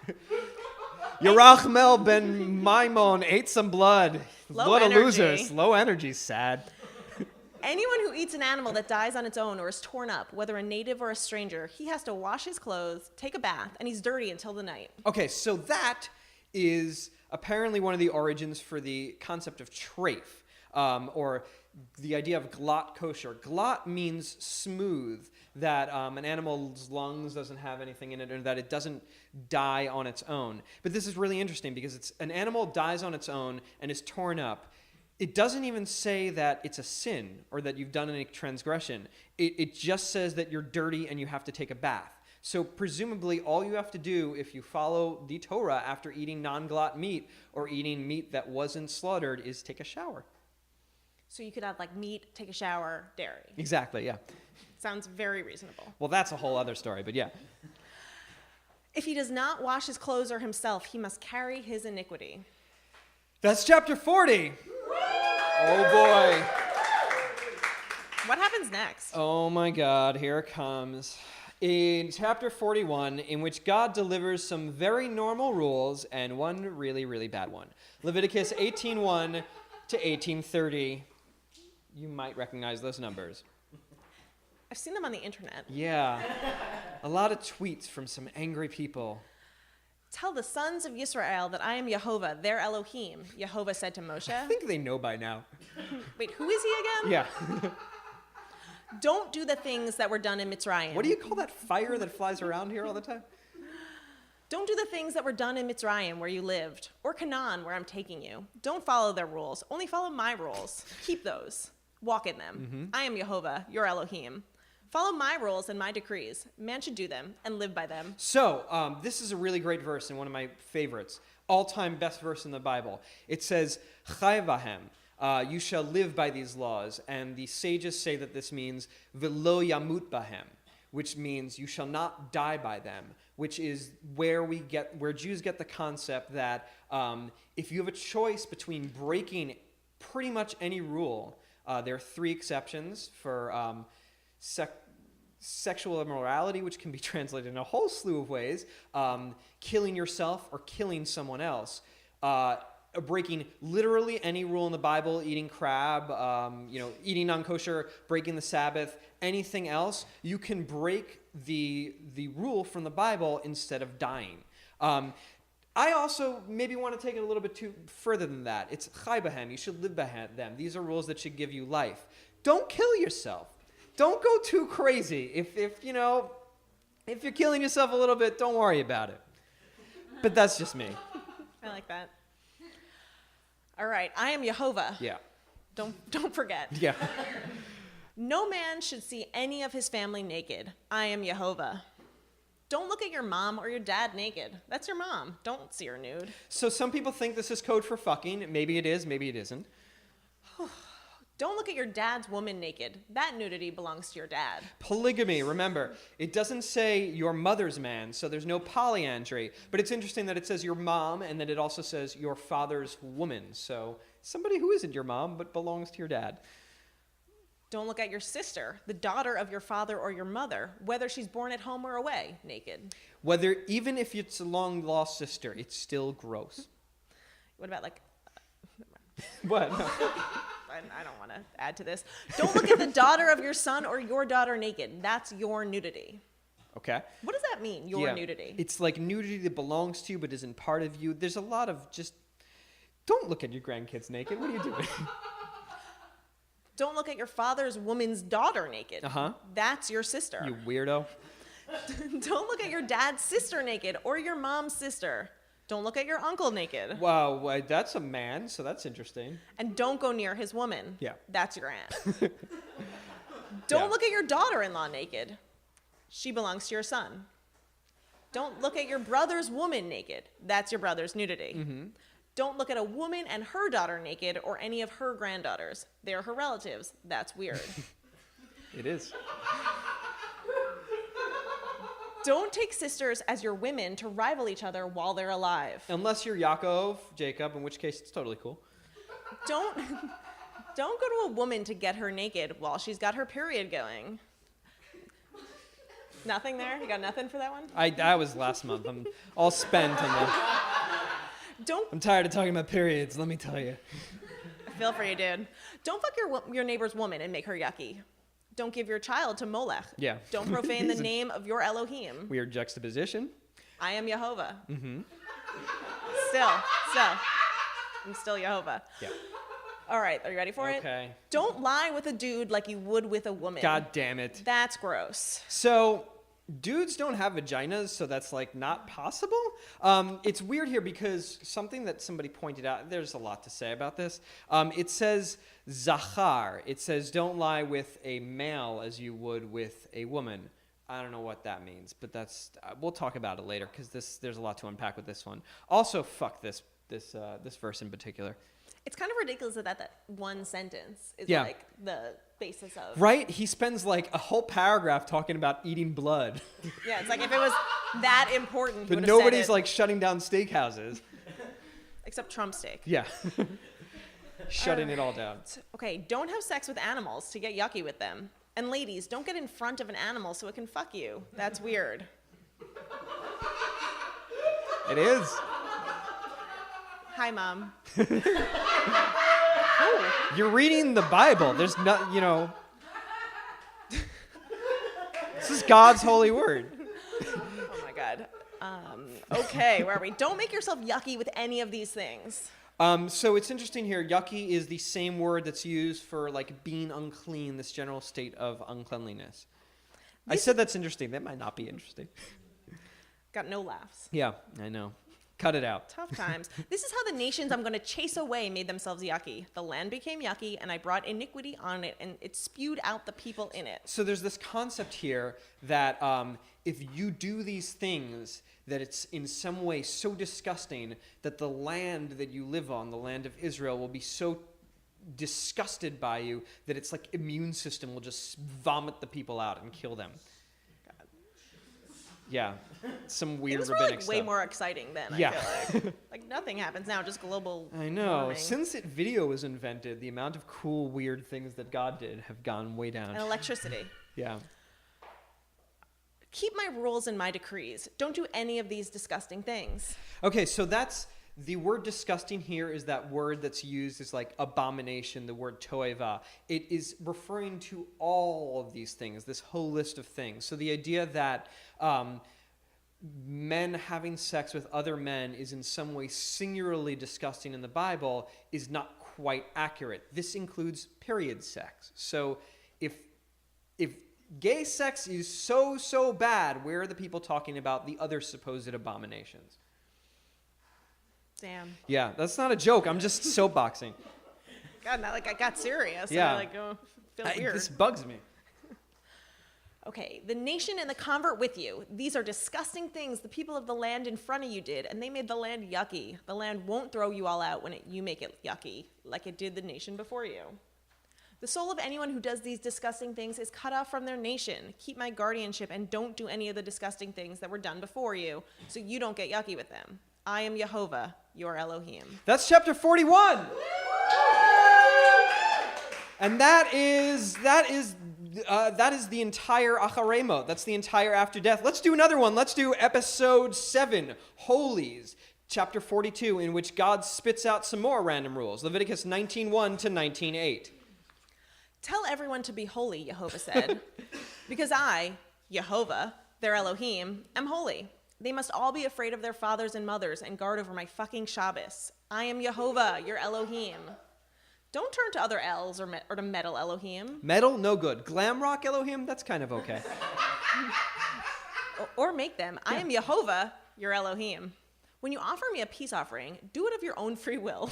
Yerachmel ben Maimon ate some blood. Low What energy. a loser. Low energy, sad. Anyone who eats an animal that dies on its own or is torn up, whether a native or a stranger, he has to wash his clothes, take a bath, and he's dirty until the night. Okay, so that is apparently one of the origins for the concept of treif, or the idea of glatt kosher. Glatt means smooth, that an animal's lungs doesn't have anything in it, or that it doesn't die on its own. But this is really interesting because it's an animal dies on its own and is torn up. It doesn't even say that it's a sin or that you've done any transgression. It just says that you're dirty and you have to take a bath. So presumably all you have to do if you follow the Torah after eating non-glatt meat or eating meat that wasn't slaughtered is take a shower. So you could have like meat, take a shower, dairy. Exactly, yeah. Sounds very reasonable. Well, that's a whole other story, but yeah. If he does not wash his clothes or himself, he must carry his iniquity. That's chapter 40. Oh boy. What happens next? Oh my God, here it comes. In chapter 41, in which God delivers some very normal rules and one really, really bad one. Leviticus 18:1 to 18:30. You might recognize those numbers. I've seen them on the internet. Yeah. A lot of tweets from some angry people. Tell the sons of Yisrael that I am Yehovah, their Elohim, Yehovah said to Moshe. I think they know by now. Wait, who is he again? Yeah. Don't do the things that were done in Mitzrayim. What do you call that fire that flies around here all the time? Don't do the things that were done in Mitzrayim where you lived, or Canaan where I'm taking you. Don't follow their rules. Only follow my rules. Keep those. Walk in them. Mm-hmm. I am Yehovah, your Elohim. Follow my rules and my decrees. Man should do them and live by them. So, this is a really great verse and one of my favorites. All-time best verse in the Bible. It says, Chai vahem, you shall live by these laws. And the sages say that this means, V'lo yamut bahem, which means you shall not die by them, which is where Jews get the concept that if you have a choice between breaking pretty much any rule, there are 3 exceptions for sexual immorality, which can be translated in a whole slew of ways, killing yourself or killing someone else, breaking literally any rule in the Bible, eating crab, eating non-kosher, breaking the Sabbath, anything else, you can break the rule from the Bible instead of dying. I also maybe want to take it a little bit further than that. It's chai bahem, you should live by them. These are rules that should give you life. Don't kill yourself. Don't go too crazy. If you're killing yourself a little bit, don't worry about it. But that's just me. I like that. All right, I am Yehovah. Yeah. Don't forget. Yeah. No man should see any of his family naked. I am Yehovah. Don't look at your mom or your dad naked. That's your mom. Don't see her nude. So some people think this is code for fucking. Maybe it is, maybe it isn't. Don't look at your dad's woman naked. That nudity belongs to your dad. Polygamy, remember, it doesn't say your mother's man, so there's no polyandry. But it's interesting that it says your mom, and then it also says your father's woman. So somebody who isn't your mom, but belongs to your dad. Don't look at your sister, the daughter of your father or your mother, whether she's born at home or away, naked. Even if it's a long-lost sister, it's still gross. What about like... What? No. I don't want to add to this. Don't look at the daughter of your son or your daughter naked. That's your nudity. Okay. What does that mean, your nudity? It's like nudity that belongs to you but isn't part of you. There's a lot of just... Don't look at your grandkids naked. What are you doing? Don't look at your father's woman's daughter naked. Uh-huh. That's your sister. You weirdo. Don't look at your dad's sister naked or your mom's sister. Don't look at your uncle naked. Wow, that's a man, so that's interesting. And don't go near his woman. Yeah. That's your aunt. Don't look at your daughter-in-law naked. She belongs to your son. Don't look at your brother's woman naked. That's your brother's nudity. Mm-hmm. Don't look at a woman and her daughter naked or any of her granddaughters. They're her relatives. That's weird. It is. Don't take sisters as your women to rival each other while they're alive. Unless you're Yaakov, Jacob, in which case it's totally cool. Don't go to a woman to get her naked while she's got her period going. Nothing there? You got nothing for that one? That was last month. I'm all spent on the... I'm tired of talking about periods, let me tell you. I feel for you, dude. Don't fuck your neighbor's woman and make her yucky. Don't give your child to Molech. Yeah. Don't profane the name of your Elohim. Weird juxtaposition. I am Jehovah. Mm-hmm. Still. I'm still Jehovah. Yeah. All right, are you ready for it? Okay. Don't lie with a dude like you would with a woman. God damn it. That's gross. So, dudes don't have vaginas, so that's like not possible. It's weird here because something that somebody pointed out, there's a lot to say about this. It says zachar. It says don't lie with a male as you would with a woman. I don't know what that means, but that's we'll talk about it later because there's a lot to unpack with this one. Also, fuck this verse in particular. It's kind of ridiculous that one sentence is like the basis of... Right? He spends like a whole paragraph talking about eating blood. Yeah, it's like if it was that important, but nobody's like shutting down steakhouses. Except Trump steak. Yeah. Shutting it all down. Okay, don't have sex with animals to get yucky with them. And ladies, don't get in front of an animal so it can fuck you. That's weird. It is. Hi, Mom. You're reading the Bible. There's not, this is God's holy word. Oh my God. Okay, where are we? Don't make yourself yucky with any of these things. So it's interesting here. Yucky is the same word that's used for like being unclean, this general state of uncleanliness. I said that's interesting. That might not be interesting. Got no laughs. Yeah, I know. Cut it out. Tough times. This is how the nations I'm going to chase away made themselves yucky. The land became yucky, and I brought iniquity on it, and it spewed out the people in it. So there's this concept here that if you do these things, that it's in some way so disgusting that the land that you live on, the land of Israel, will be so disgusted by you that its like immune system will just vomit the people out and kill them. God. Yeah, some weird Things rabbinic were stuff. Way more exciting then. Yeah. I feel like nothing happens now, just global. I know. warming. Since video was invented, the amount of cool, weird things that God did have gone way down. And electricity. Yeah. Keep my rules and my decrees. Don't do any of these disgusting things. Okay, so that's the word disgusting here is that word that's used as like abomination, the word toeva. It is referring to all of these things, this whole list of things. So the idea that men having sex with other men is in some way singularly disgusting in the Bible is not quite accurate. This includes period sex. So if gay sex is so bad, where are the people talking about the other supposed abominations? Damn. Yeah, that's not a joke. I'm just soapboxing. God, now like I got serious. Yeah. And I feel weird. This bugs me. Okay, the nation and the convert with you. These are disgusting things the people of the land in front of you did, and they made the land yucky. The land won't throw you all out when you make it yucky, like it did the nation before you. The soul of anyone who does these disgusting things is cut off from their nation. Keep my guardianship and don't do any of the disgusting things that were done before you, so you don't get yucky with them. I am Yehovah, your Elohim. That's chapter 41. And that is the entire Acharemot. That's the entire after death. Let's do another one. Let's do episode 7, Holies, chapter 42, in which God spits out some more random rules. Leviticus 19:1 to 19:8. Tell everyone to be holy, Yehovah said, because I, Yehovah, their Elohim, am holy. They must all be afraid of their fathers and mothers and guard over my fucking Shabbos. I am Yehovah, your Elohim. Don't turn to other L's or to metal Elohim. Metal, no good. Glam rock Elohim, that's kind of okay. Or make them. I am Yehovah, your Elohim. When you offer me a peace offering, do it of your own free will.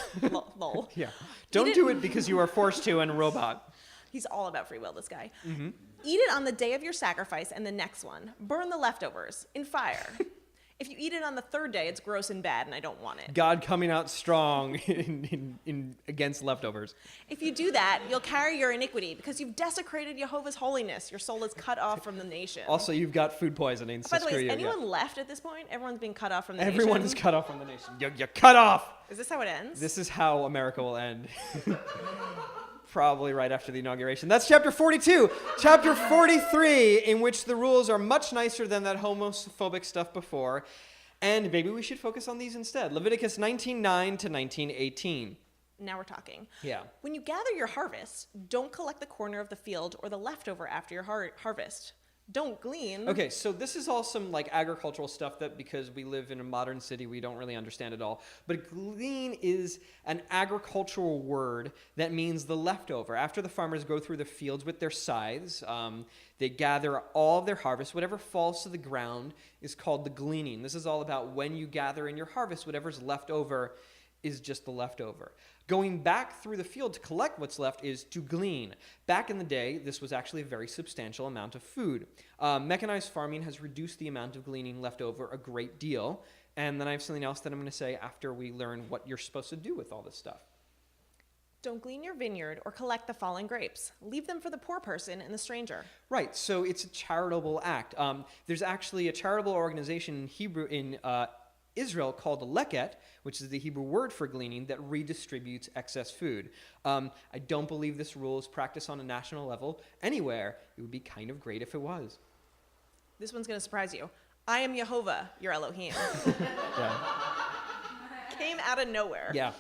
Lol. Yeah. Don't do it because you are forced to and a robot. He's all about free will, this guy. Mm-hmm. Eat it on the day of your sacrifice and the next one. Burn the leftovers in fire. If you eat it on the third day, it's gross and bad, and I don't want it. God coming out strong in against leftovers. If you do that, you'll carry your iniquity because you've desecrated Jehovah's holiness. Your soul is cut off from the nation. Also, you've got food poisoning. So by the way, screw is you. anyone left at this point? Everyone's being cut off from the nation. Everyone is cut off from the nation. You're cut off. Is this how it ends? This is how America will end. Probably right after the inauguration. That's chapter 42. Chapter 43, in which the rules are much nicer than that homophobic stuff before. And maybe we should focus on these instead. Leviticus 19:9 to 19:18. Now we're talking. Yeah. When you gather your harvest, don't collect the corner of the field or the leftover after your harvest. Don't glean. Okay, so this is all some like agricultural stuff that because we live in a modern city, we don't really understand at all. But glean is an agricultural word that means the leftover. After the farmers go through the fields with their scythes, they gather all of their harvest. Whatever falls to the ground is called the gleaning. This is all about when you gather in your harvest, whatever's left over is just the leftover. Going back through the field to collect what's left is to glean. Back in the day, this was actually a very substantial amount of food. Mechanized farming has reduced the amount of gleaning left over a great deal. And then I have something else that I'm going to say after we learn what you're supposed to do with all this stuff. Don't glean your vineyard or collect the fallen grapes. Leave them for the poor person and the stranger. Right, so it's a charitable act. There's actually a charitable organization in Israel called a leket, which is the Hebrew word for gleaning, that redistributes excess food. I don't believe this rule is practiced on a national level anywhere. It would be kind of great if it was. This one's going to surprise you. I am Yehovah, your Elohim. Yeah. Came out of nowhere. Yeah.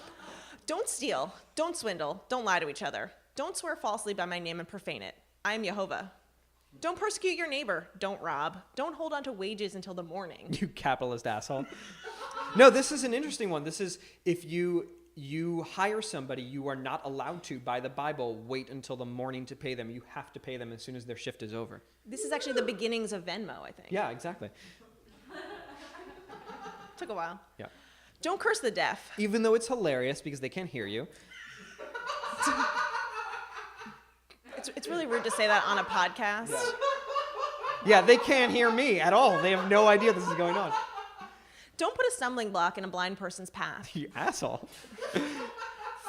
Don't steal. Don't swindle. Don't lie to each other. Don't swear falsely by my name and profane it. I am Yehovah. Don't persecute your neighbor. Don't rob. Don't hold on to wages until the morning. You capitalist asshole. No, this is an interesting one. This is if you hire somebody, you are not allowed to, by the Bible, wait until the morning to pay them. You have to pay them as soon as their shift is over. This is actually the beginnings of Venmo, I think. Yeah, exactly. Took a while. Yeah. Don't curse the deaf. Even though it's hilarious because they can't hear you. It's really rude to say that on a podcast. Yeah, they can't hear me at all. They have no idea this is going on. Don't put a stumbling block in a blind person's path. You asshole.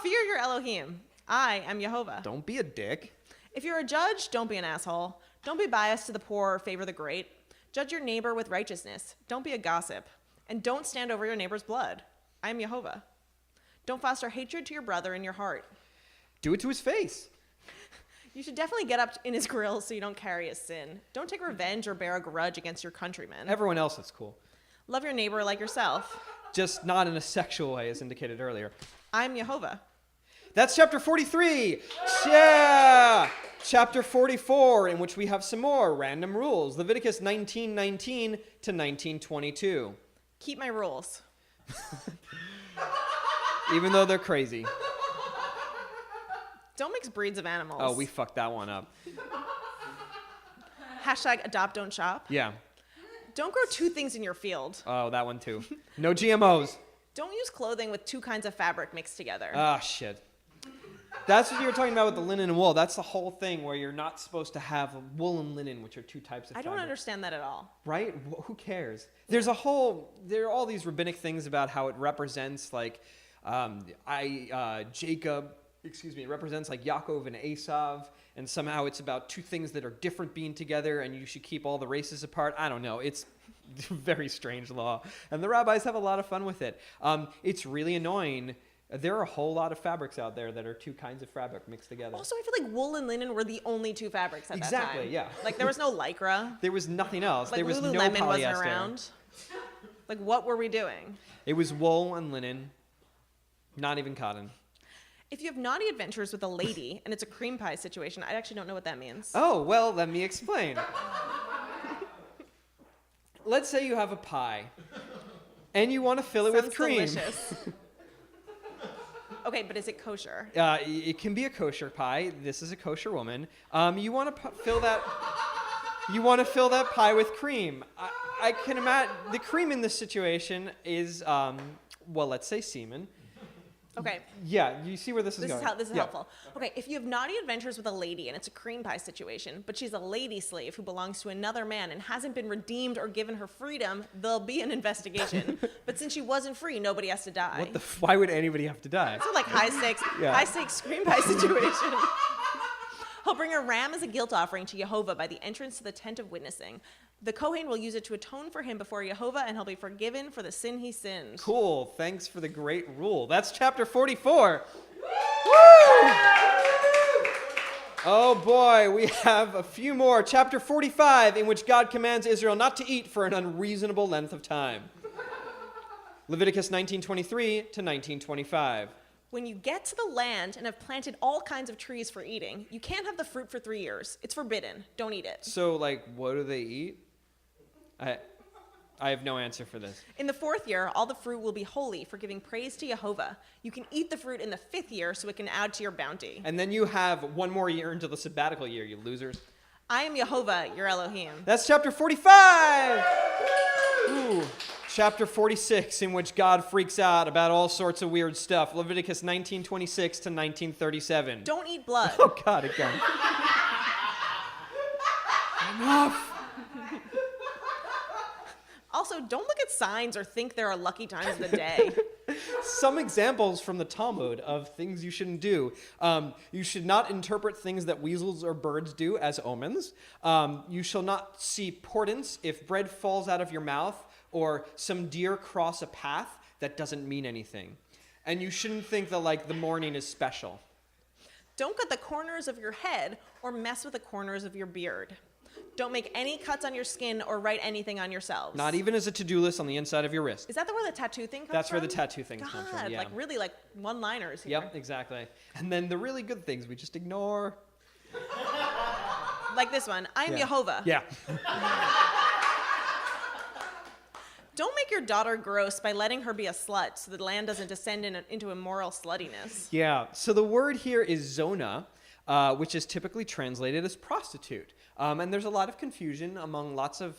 Fear your Elohim. I am Yehovah. Don't be a dick. If you're a judge, don't be an asshole. Don't be biased to the poor or favor the great. Judge your neighbor with righteousness. Don't be a gossip. And don't stand over your neighbor's blood. I am Yehovah. Don't foster hatred to your brother in your heart. Do it to his face. You should definitely get up in his grill so you don't carry his sin. Don't take revenge or bear a grudge against your countrymen. Everyone else is cool. Love your neighbor like yourself. Just not in a sexual way, as indicated earlier. I'm Yehovah. That's chapter 43. Yeah! Chapter 44, in which we have some more random rules. Leviticus 19:19 to 19:22. Keep my rules. Even though they're crazy. Don't mix breeds of animals. Oh, we fucked that one up. Hashtag adopt, don't shop. Yeah. Don't grow two things in your field. Oh, that one too. No GMOs. Don't use clothing with two kinds of fabric mixed together. Ah, shit. That's what you were talking about with the linen and wool. That's the whole thing where you're not supposed to have wool and linen, which are two types of I fabric. don't understand that at all. Right? Who cares? There are all these rabbinic things about how it represents, like, Jacob it represents like Yaakov and Esav, and somehow it's about two things that are different being together, and you should keep all the races apart. I don't know. It's very strange law, and the rabbis have a lot of fun with it. It's really annoying. There are a whole lot of fabrics out there that are two kinds of fabric mixed together. Also, I feel like wool and linen were the only two fabrics at that time. Exactly, yeah. Like, there was no Lycra. There was nothing else. Like, there was no Lululemon polyester. wasn't around. Like, what were we doing? It was wool and linen, not even cotton. If you have naughty adventures with a lady and it's a cream pie situation, I actually don't know what that means. Oh, well, let me explain. Let's say you have a pie, and you want to fill it with cream. Delicious. Okay, but is it kosher? It can be a kosher pie. This is a kosher woman. You want to fill that. You want to fill that pie with cream. I can imagine the cream in this situation is, well, let's say semen. Okay. Yeah, you see where this is going. This is helpful. Okay, if you have naughty adventures with a lady and it's a cream pie situation, but she's a lady slave who belongs to another man and hasn't been redeemed or given her freedom, there'll be an investigation. But since she wasn't free, nobody has to die. Why would anybody have to die? So like high stakes cream pie situation. He'll bring a ram as a guilt offering to Jehovah by the entrance to the tent of witnessing. The Kohen will use it to atone for him before Jehovah, and he'll be forgiven for the sin he sinned. Cool. Thanks for the great rule. That's chapter 44. Woo! Oh boy, we have a few more. Chapter 45, in which God commands Israel not to eat for an unreasonable length of time. Leviticus 19:23 to 19:25. When you get to the land and have planted all kinds of trees for eating, you can't have the fruit for 3 years. It's forbidden. Don't eat it. So, like, what do they eat? I have no answer for this. In the 4th year, all the fruit will be holy for giving praise to Jehovah. You can eat the fruit in the 5th year so it can add to your bounty. And then you have one more year until the sabbatical year, you losers. I am Jehovah, your Elohim. That's chapter 45! Ooh. Chapter 46, in which God freaks out about all sorts of weird stuff. Leviticus 19:26 to 19:37. Don't eat blood. Oh, God, again. Enough. Also, don't look at signs or think there are lucky times of the day. Some examples from the Talmud of things you shouldn't do. You should not interpret things that weasels or birds do as omens. You shall not see portents if bread falls out of your mouth or some deer cross a path. That doesn't mean anything. And you shouldn't think that, like, the morning is special. Don't cut the corners of your head or mess with the corners of your beard. Don't make any cuts on your skin or write anything on yourselves. Not even as a to-do list on the inside of your wrist. Is that where the tattoo thing comes That's from? where the tattoo thing comes from, yeah. Like really like one-liners here. Yep, exactly. And then the really good things we just ignore. Like this one. I am Jehovah. Yeah. Don't make your daughter gross by letting her be a slut so the land doesn't descend into immoral sluttiness. Yeah, so the word here is zona, which is typically translated as prostitute. And there's a lot of confusion among lots of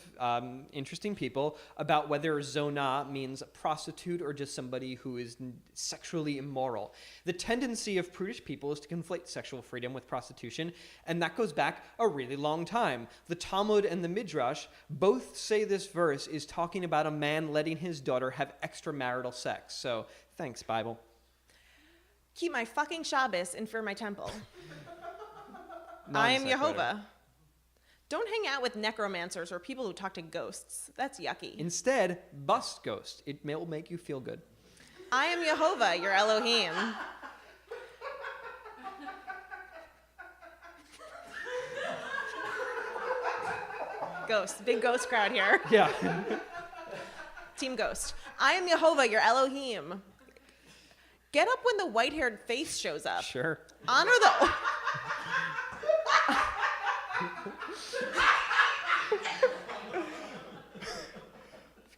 interesting people about whether zona means a prostitute or just somebody who is sexually immoral. The tendency of prudish people is to conflate sexual freedom with prostitution, and that goes back a really long time. The Talmud and the Midrash both say this verse is talking about a man letting his daughter have extramarital sex. So thanks, Bible. Keep my fucking Shabbos and fear my temple. I am Jehovah. Don't hang out with necromancers or people who talk to ghosts. That's yucky. Instead, bust ghost. It will make you feel good. I am Jehovah, your Elohim. Ghost. Big ghost crowd here. Yeah. Team Ghost. I am Jehovah, your Elohim. Get up when the white-haired face shows up. Sure. Honor the...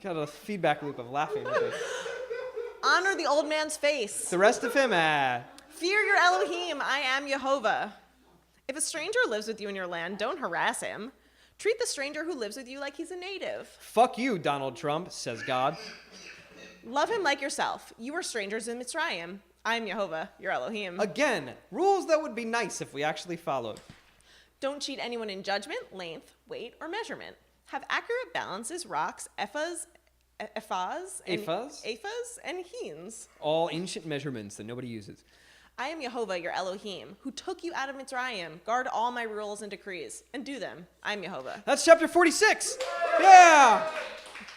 Got a feedback loop of laughing. Honor the old man's face. The rest of him, Fear your Elohim. I am Jehovah. If a stranger lives with you in your land, don't harass him. Treat the stranger who lives with you like he's a native. Fuck you, Donald Trump, says God. Love him like yourself. You are strangers in Mitzrayim. I am Jehovah, your Elohim. Again, rules that would be nice if we actually followed. Don't cheat anyone in judgment, length, weight, or measurement. Have accurate balances, rocks, ephahs, and hins. All ancient measurements that nobody uses. I am Jehovah, your Elohim, who took you out of Mitzrayim. Guard all my rules and decrees, and do them. I am Jehovah. That's chapter 46. Yeah!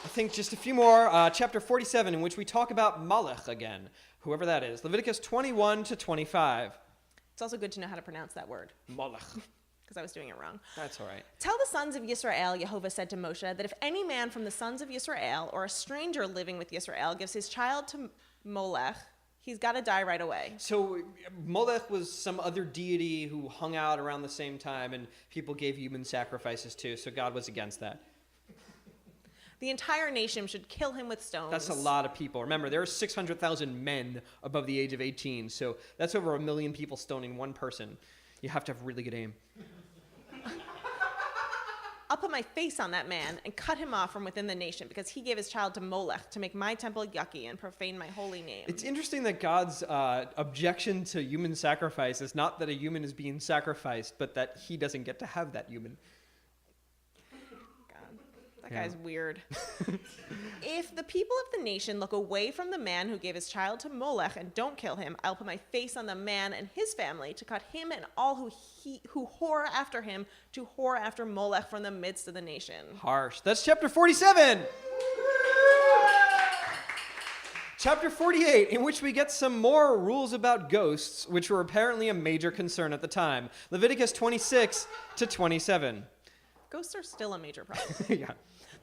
I think just a few more. Chapter 47, in which we talk about Malach again, whoever that is. Leviticus 21 to 25. It's also good to know how to pronounce that word, Malach. because I was doing it wrong. That's all right. Tell the sons of Yisrael, Jehovah said to Moshe, that if any man from the sons of Yisrael or a stranger living with Yisrael gives his child to Molech, he's got to die right away. So Molech was some other deity who hung out around the same time, and people gave human sacrifices to, so God was against that. The entire nation should kill him with stones. That's a lot of people. Remember, there are 600,000 men above the age of 18, so that's over 1 million people stoning one person. You have to have really good aim. I'll put my face on that man and cut him off from within the nation because he gave his child to Molech to make my temple yucky and profane my holy name. It's interesting that God's objection to human sacrifice is not that a human is being sacrificed, but that he doesn't get to have that human. That guy's weird. If the people of the nation look away from the man who gave his child to Molech and don't kill him, I'll put my face on the man and his family to cut him and all who whore after him to whore after Molech from the midst of the nation. Harsh. That's chapter 47. Chapter 48, in which we get some more rules about ghosts, which were apparently a major concern at the time. Leviticus 26 to 27. Ghosts are still a major problem. Yeah.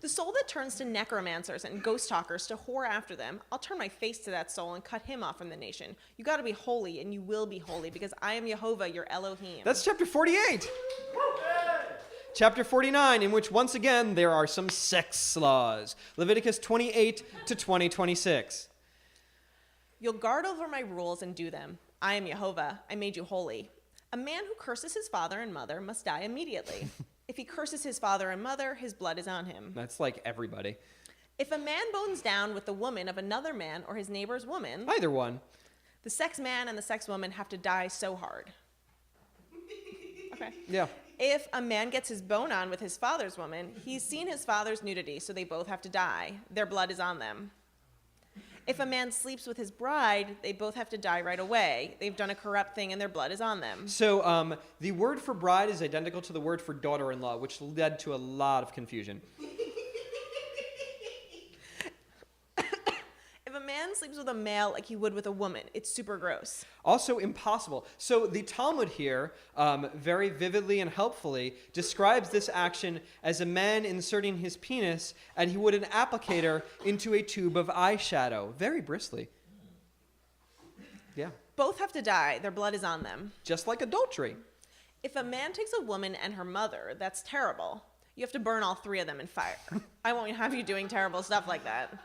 The soul that turns to necromancers and ghost talkers to whore after them, I'll turn my face to that soul and cut him off from the nation. You got to be holy, and you will be holy, because I am Jehovah, your Elohim. That's chapter 48. Chapter 49, in which once again there are some sex laws. Leviticus 28 to 26. You'll guard over my rules and do them. I am Jehovah. I made you holy. A man who curses his father and mother must die immediately. If he curses his father and mother, his blood is on him. That's like everybody. If a man bones down with the woman of another man or his neighbor's woman, Either one. the sex man and the sex woman have to die so hard. Okay. Yeah. If a man gets his bone on with his father's woman, he's seen his father's nudity, so they both have to die. Their blood is on them. If a man sleeps with his bride, they both have to die right away. They've done a corrupt thing and their blood is on them. So the word for bride is identical to the word for daughter-in-law, which led to a lot of confusion. If a man sleeps with a male like he would with a woman, it's super gross. Also impossible. So the Talmud here, very vividly and helpfully, describes this action as a man inserting his penis, and he would an applicator into a tube of eyeshadow. Very bristly. Yeah. Both have to die. Their blood is on them. Just like adultery. If a man takes a woman and her mother, that's terrible. You have to burn all three of them in fire. I won't have you doing terrible stuff like that.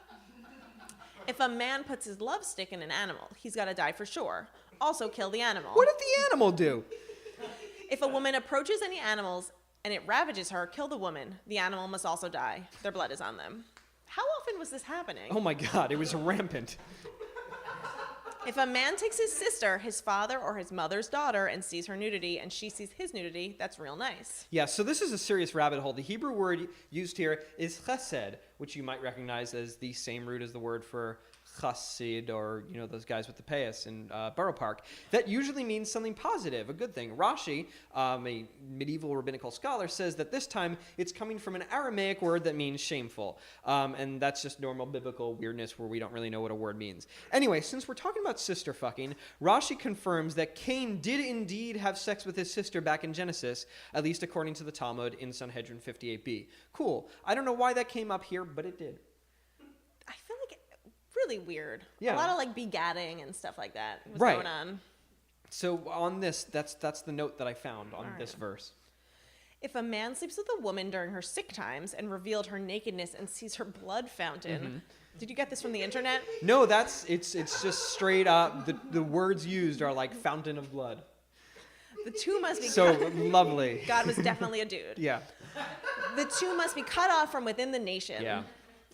If a man puts his love stick in an animal, he's got to die for sure. Also kill the animal. What did the animal do? If a woman approaches any animals and it ravages her, kill the woman. The animal must also die. Their blood is on them. How often was this happening? Oh my God, it was rampant. If a man takes his sister, his father, or his mother's daughter and sees her nudity and she sees his nudity, that's real nice. Yeah, so this is a serious rabbit hole. The Hebrew word used here is chesed, which you might recognize as the same root as the word for chassid, or, you know, those guys with the payas in Borough Park. That usually means something positive, a good thing. Rashi, a medieval rabbinical scholar, says that this time it's coming from an Aramaic word that means shameful. And that's just normal biblical weirdness where we don't really know what a word means. Anyway, since we're talking about sister fucking, Rashi confirms that Cain did indeed have sex with his sister back in Genesis, at least according to the Talmud in Sanhedrin 58b. Cool. I don't know why that came up here, but it did. I feel like really weird. Yeah. A lot of like begatting and stuff like that was Right. going on. So on this, that's the note that I found on this verse. If a man sleeps with a woman during her sick times and revealed her nakedness and sees her blood fountain. Did you get this from the internet? No, it's just straight up. The words used are like fountain of blood. The two must be So cut. lovely. God was definitely a dude. Yeah. The two must be cut off from within the nation. Yeah.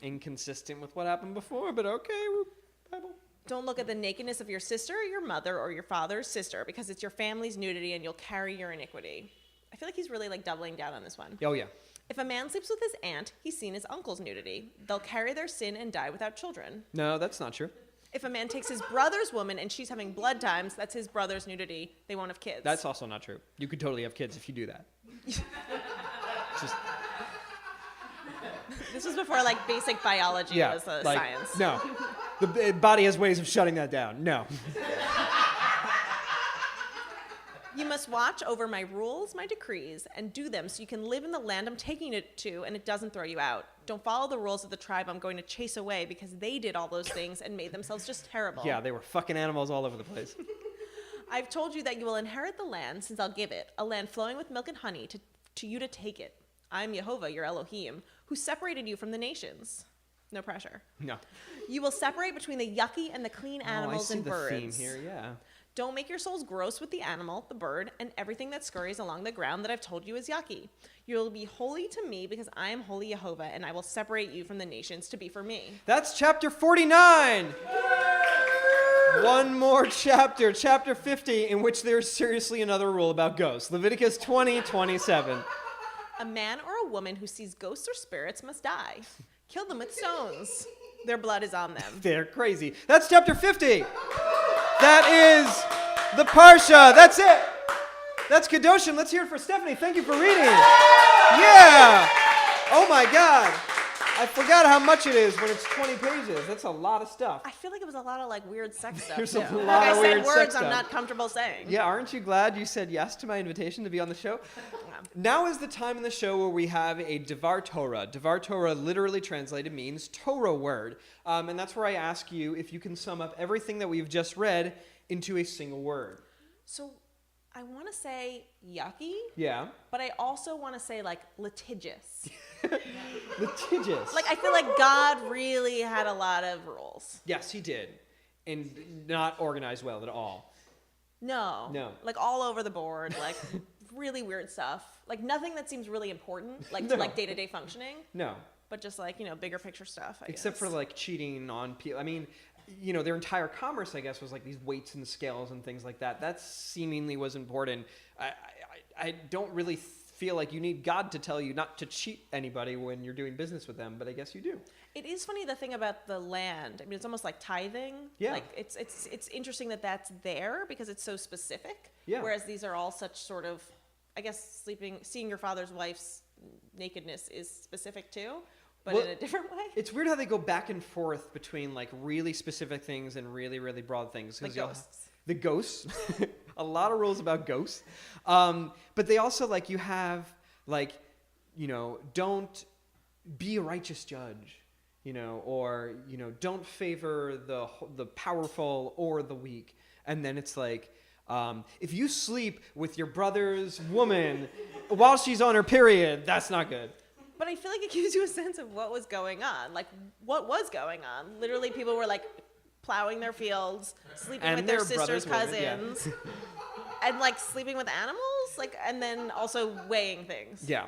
Inconsistent with what happened before, but okay, we're Bible. Don't look at the nakedness of your sister or your mother or your father's sister, because it's your family's nudity and you'll carry your iniquity. I feel like he's really like doubling down on this one. Oh yeah. If a man sleeps with his aunt, he's seen his uncle's nudity. They'll carry their sin and die without children. No, that's not true. If a man takes his brother's woman and she's having blood times, that's his brother's nudity. They won't have kids. That's also not true. You could totally have kids if you do that. Just, This was before like basic biology yeah, was a like, science. No. The body has ways of shutting that down. No. You must watch over my rules, my decrees, and do them so you can live in the land I'm taking it to and it doesn't throw you out. Don't follow the rules of the tribe I'm going to chase away because they did all those things and made themselves just terrible. Yeah, they were fucking animals all over the place. I've told you that you will inherit the land since I'll give it, a land flowing with milk and honey to you to take it. I'm Jehovah, your Elohim, who separated you from the nations. No pressure. No. You will separate between the yucky and the clean animals and birds. I see the theme here, yeah. Don't make your souls gross with the animal, the bird, and everything that scurries along the ground that I've told you is yucky. You will be holy to me because I am holy Jehovah, and I will separate you from the nations to be for me. That's chapter 49. One more chapter, chapter 50, in which there's seriously another rule about ghosts. Leviticus 20:27. A man or a woman who sees ghosts or spirits must die. Kill them with stones. Their blood is on them. They're crazy. That's chapter 50. That is the Parsha. That's it. That's Kedoshim. Let's hear it for Stephanie. Thank you for reading. Yeah. Oh my God. I forgot how much it is when it's 20 pages. That's a lot of stuff. I feel like it was a lot of like weird sex stuff. There's too. a lot like of I weird said words sex I'm stuff. not comfortable saying. Yeah, aren't you glad you said yes to my invitation to be on the show? Now is the time in the show where we have a Devar Torah. Devar Torah literally translated means Torah word. And that's where I ask you if you can sum up everything that we've just read into a single word. So I want to say yucky. Yeah. But I also want to say like litigious. Litigious. Like I feel like God really had a lot of rules. Yes, he did. And not organized well at all. No. No. Like all over the board, like really weird stuff. Like nothing that seems really important, like No. to like day-to-day functioning, No. but just like, bigger picture stuff, I Except guess. for like cheating on people. I mean, their entire commerce, I guess, was like these weights and scales and things like that. That seemingly was important. I don't really feel like you need God to tell you not to cheat anybody when you're doing business with them, but I guess you do. It is funny, the thing about the land. I mean, it's almost like tithing. Yeah. Like it's interesting that that's there because it's so specific. Yeah. Whereas these are all such sort of, I guess, seeing your father's wife's nakedness is specific too, but Well, in a different way. It's weird how they go back and forth between like really specific things and really, really broad things. 'Cause Like you'll- ghosts. The ghosts. A lot of rules about ghosts. But they also like you have like, don't be a righteous judge, or, don't favor the powerful or the weak. And then it's like, if you sleep with your brother's woman while she's on her period, that's not good. But I feel like it gives you a sense of what was going on. Like, what was going on? Literally, people were like plowing their fields, sleeping And with their their sister's brothers' women, yeah. cousins, and like sleeping with animals, like, and then also weighing things. Yeah.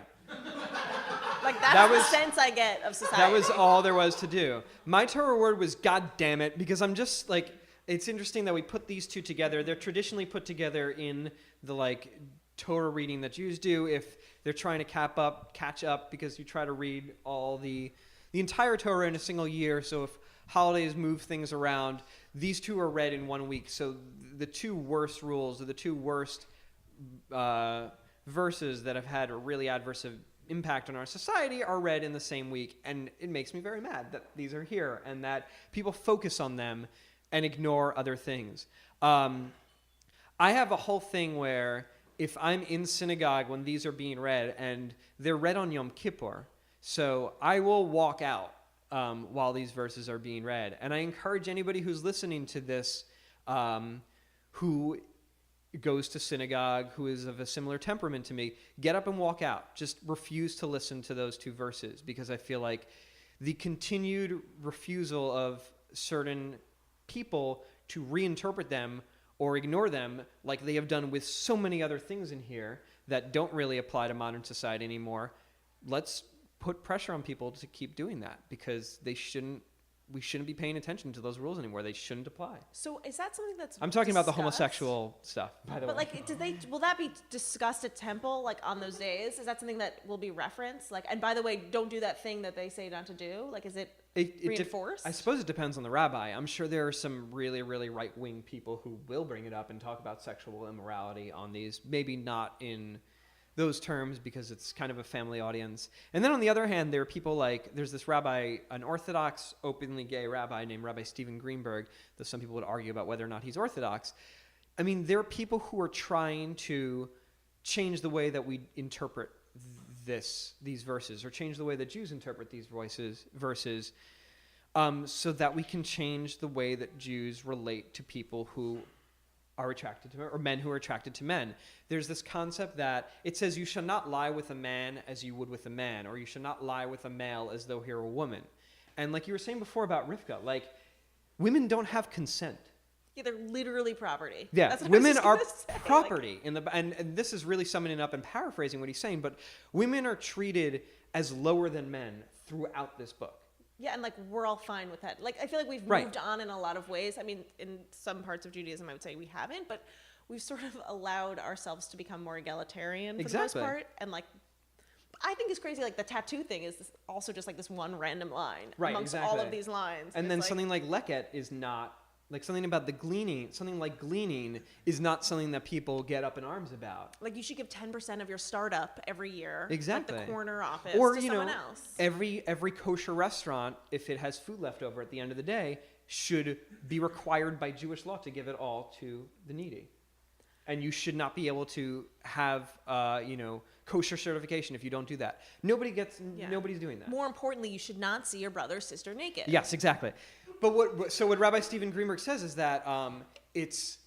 Like that's That the was- sense I get of society. That was all there was to do. My Torah word was God damn it, because I'm just like, it's interesting that we put these two together. They're traditionally put together in the like Torah reading that Jews do if they're trying to catch up, because you try to read all the entire Torah in a single year. So if holidays move things around, these two are read in 1 week. So the two worst rules, or the two worst verses that have had a really adverse impact on our society are read in the same week. And it makes me very mad that these are here and that people focus on them and ignore other things. I have a whole thing where if I'm in synagogue when these are being read, and they're read on Yom Kippur, so I will walk out while these verses are being read. And I encourage anybody who's listening to this who goes to synagogue, who is of a similar temperament to me, get up and walk out. Just refuse to listen to those two verses, because I feel like the continued refusal of certain people to reinterpret them or ignore them, like they have done with so many other things in here that don't really apply to modern society anymore, let's put pressure on people to keep doing that, because they shouldn't we shouldn't be paying attention to those rules anymore. They shouldn't apply. So is that something that's I'm talking about the discussed? homosexual stuff, by the way. But like, will that be discussed at temple, like on those days? Is that something that will be referenced? Like, and by the way, don't do that thing that they say not to do. Like, is it reinforced? I suppose it depends on the rabbi. I'm sure there are some really, really right-wing people who will bring it up and talk about sexual immorality on these. Maybe not in those terms because it's kind of a family audience. And then on the other hand, there are people like, there's this rabbi, an Orthodox, openly gay rabbi named Rabbi Stephen Greenberg, though some people would argue about whether or not he's Orthodox. I mean, there are people who are trying to change the way that we interpret these verses, or change the way that Jews interpret these verses, so that we can change the way that Jews relate to people who are attracted to, or men who are attracted to men. There's this concept that it says you shall not lie with a man as you would with a man, or you shall not lie with a male as though he were a woman. And like you were saying before about Rivka, like women don't have consent. Yeah, they're literally property. Yeah, That's what women I are was just gonna say. property and this is really summing it up and paraphrasing what he's saying, but women are treated as lower than men throughout this book. Yeah, and like we're all fine with that. Like I feel like we've Right. moved on in a lot of ways. I mean, in some parts of Judaism, I would say we haven't, but we've sort of allowed ourselves to become more egalitarian for Exactly. the most part. And like, I think it's crazy. Like the tattoo thing is also just like this one random line Right, amongst exactly. all of these lines. And it's then like, something like leket is not, like something about the gleaning, something like gleaning is not something that people get up in arms about. like you should give 10% of your startup every year, Exactly. like the corner office, Or, to you someone know, else. every kosher restaurant, if it has food left over at the end of the day, should be required by Jewish law to give it all to the needy. And you should not be able to have, kosher certification if you don't do that. Nobody's doing that. More importantly, you should not see your brother or sister naked. Yes, exactly. But what Rabbi Stephen Greenberg says is that it's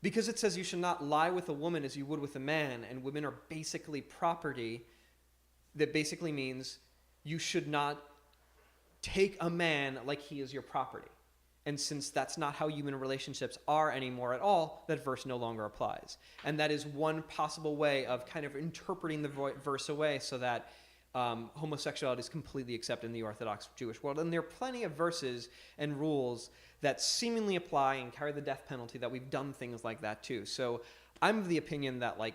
because it says you should not lie with a woman as you would with a man, and women are basically property. That basically means you should not take a man like he is your property. And since that's not how human relationships are anymore at all, that verse no longer applies. And that is one possible way of kind of interpreting the verse away so that homosexuality is completely accepted in the Orthodox Jewish world. And there are plenty of verses and rules that seemingly apply and carry the death penalty that we've done things like that too. So I'm of the opinion that like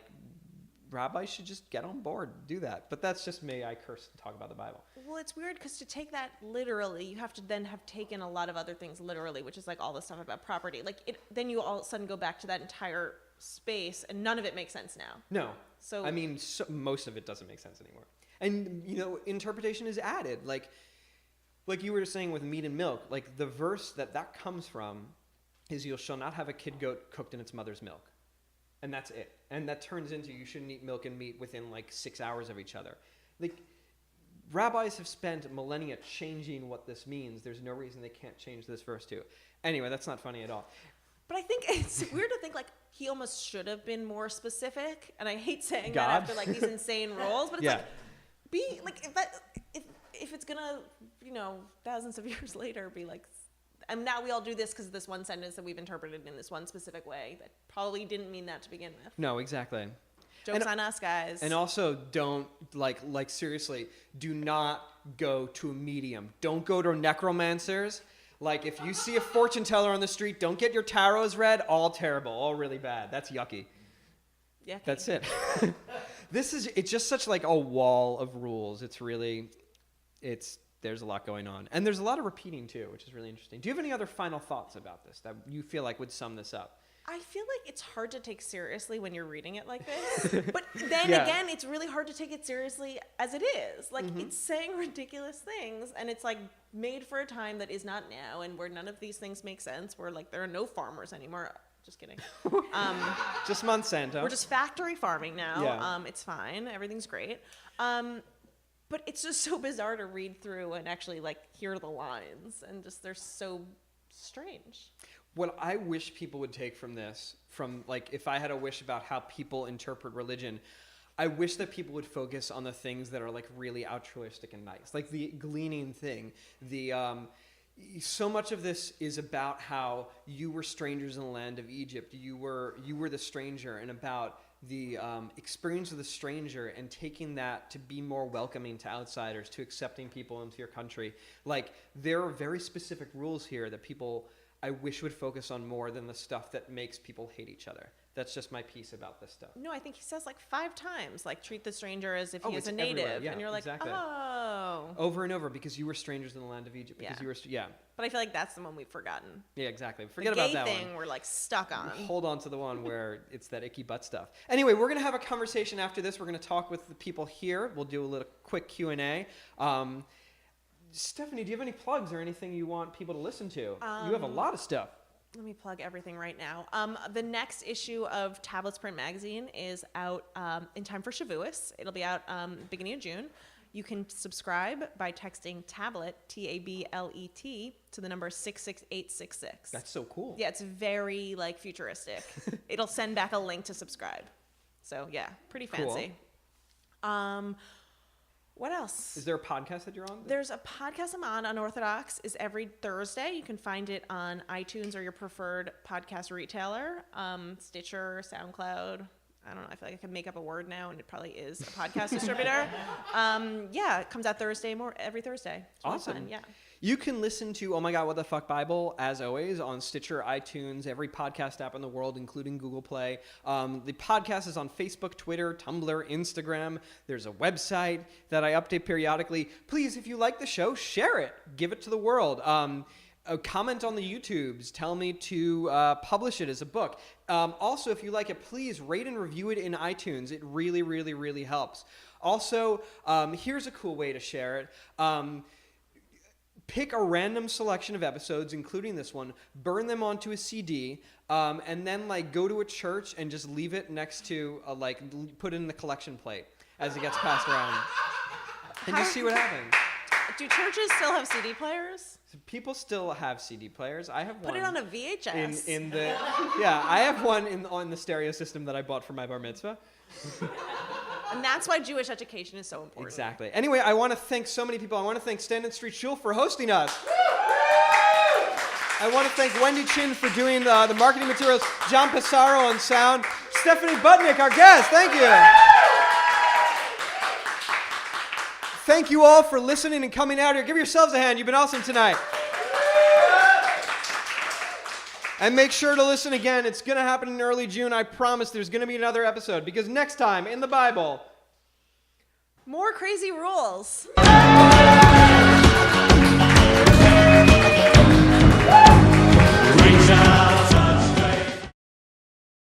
rabbis should just get on board, do that. But that's just me. I curse and talk about the Bible. Well, it's weird because to take that literally, you have to then have taken a lot of other things literally, which is like all the stuff about property. Like then you all of a sudden go back to that entire space, and none of it makes sense now. No. So I mean, most of it doesn't make sense anymore. And, interpretation is added. Like you were saying with meat and milk, like the verse that comes from is you shall not have a kid goat cooked in its mother's milk. And that's it. And that turns into you shouldn't eat milk and meat within like 6 hours of each other. Like rabbis have spent millennia changing what this means. There's no reason they can't change this verse too. Anyway, that's not funny at all. But I think it's weird to think like he almost should have been more specific. And I hate saying God. that after like these insane rules, but it's like be like if it's gonna thousands of years later be like, and now we all do this because of this one sentence that we've interpreted in this one specific way that probably didn't mean that to begin with. No, exactly. Joke's on us, guys. And also don't like seriously, do not go to a medium. Don't go to necromancers. Like if you see a fortune teller on the street, don't get your tarots read. All terrible, all really bad. That's yucky. Yeah. That's it. It's just such like a wall of rules. There's a lot going on. And there's a lot of repeating too, which is really interesting. Do you have any other final thoughts about this that you feel like would sum this up? I feel like it's hard to take seriously when you're reading it like this. But then again, it's really hard to take it seriously as it is. Like it's saying ridiculous things, and it's like made for a time that is not now, and where none of these things make sense, where like there are no farmers anymore. Just kidding. Just Monsanto. We're just factory farming now. Yeah. It's fine. Everything's great. But it's just so bizarre to read through and actually like hear the lines, and just they're so strange. What I wish people would take from this, from like if I had a wish about how people interpret religion, I wish that people would focus on the things that are like really altruistic and nice, like the gleaning thing. So much of this is about how you were strangers in the land of Egypt. You were the stranger, and about the experience of the stranger and taking that to be more welcoming to outsiders, to accepting people into your country. Like, there are very specific rules here that people, I wish, would focus on more than the stuff that makes people hate each other. That's just my piece about this stuff. No, I think he says like 5 times, like, treat the stranger as if he is it's a native. everywhere. Yeah, and you're like, exactly. oh. Over and over, because you were strangers in the land of Egypt. Because you were, But I feel like that's the one we've forgotten. Yeah, exactly. Forget the about gay that thing one. we're like stuck on. Hold on to the one where it's that icky butt stuff. Anyway, we're going to have a conversation after this. We're going to talk with the people here. We'll do a little quick Q&A. Stephanie, do you have any plugs or anything you want people to listen to? You have a lot of stuff. Let me plug everything right now. The next issue of Tablets Print Magazine is out in time for Shavuos. It'll be out beginning of June. You can subscribe by texting tablet, TABLET, to the number 66866. That's so cool. Yeah, it's very like futuristic. It'll send back a link to subscribe. So yeah, pretty fancy. Cool. What else? Is there a podcast that you're on? There's a podcast I'm on, Unorthodox, is every Thursday. You can find it on iTunes or your preferred podcast retailer, Stitcher, SoundCloud. I don't know. I feel like I can make up a word now, and it probably is a podcast distributor. It comes out every Thursday. It's really Awesome. fun, yeah. You can listen to Oh My God, What the Fuck Bible, as always, on Stitcher, iTunes, every podcast app in the world, including Google Play. The podcast is on Facebook, Twitter, Tumblr, Instagram. There's a website that I update periodically. Please, if you like the show, share it. Give it to the world. Comment on the YouTubes. Tell me to publish it as a book. Also, if you like it, please rate and review it in iTunes. It really, really, really helps. Also, here's a cool way to share it. Pick a random selection of episodes, including this one, burn them onto a CD, and then go to a church and just leave it next to, put it in the collection plate as it gets passed around. And just see what happens. Do churches still have CD players? People still have CD players. I have one. Put it on a VHS. I have one on the stereo system that I bought for my bar mitzvah. And that's why Jewish education is so important. Exactly. Anyway, I want to thank so many people. I want to thank Stand Street Shul for hosting us. I want to thank Wendy Chin for doing the marketing materials, John Passaro on sound, Stephanie Butnick, our guest. Thank you. Thank you all for listening and coming out here. Give yourselves a hand. You've been awesome tonight. And make sure to listen again. It's going to happen in early June. I promise there's going to be another episode. Because next time in the Bible, more crazy rules.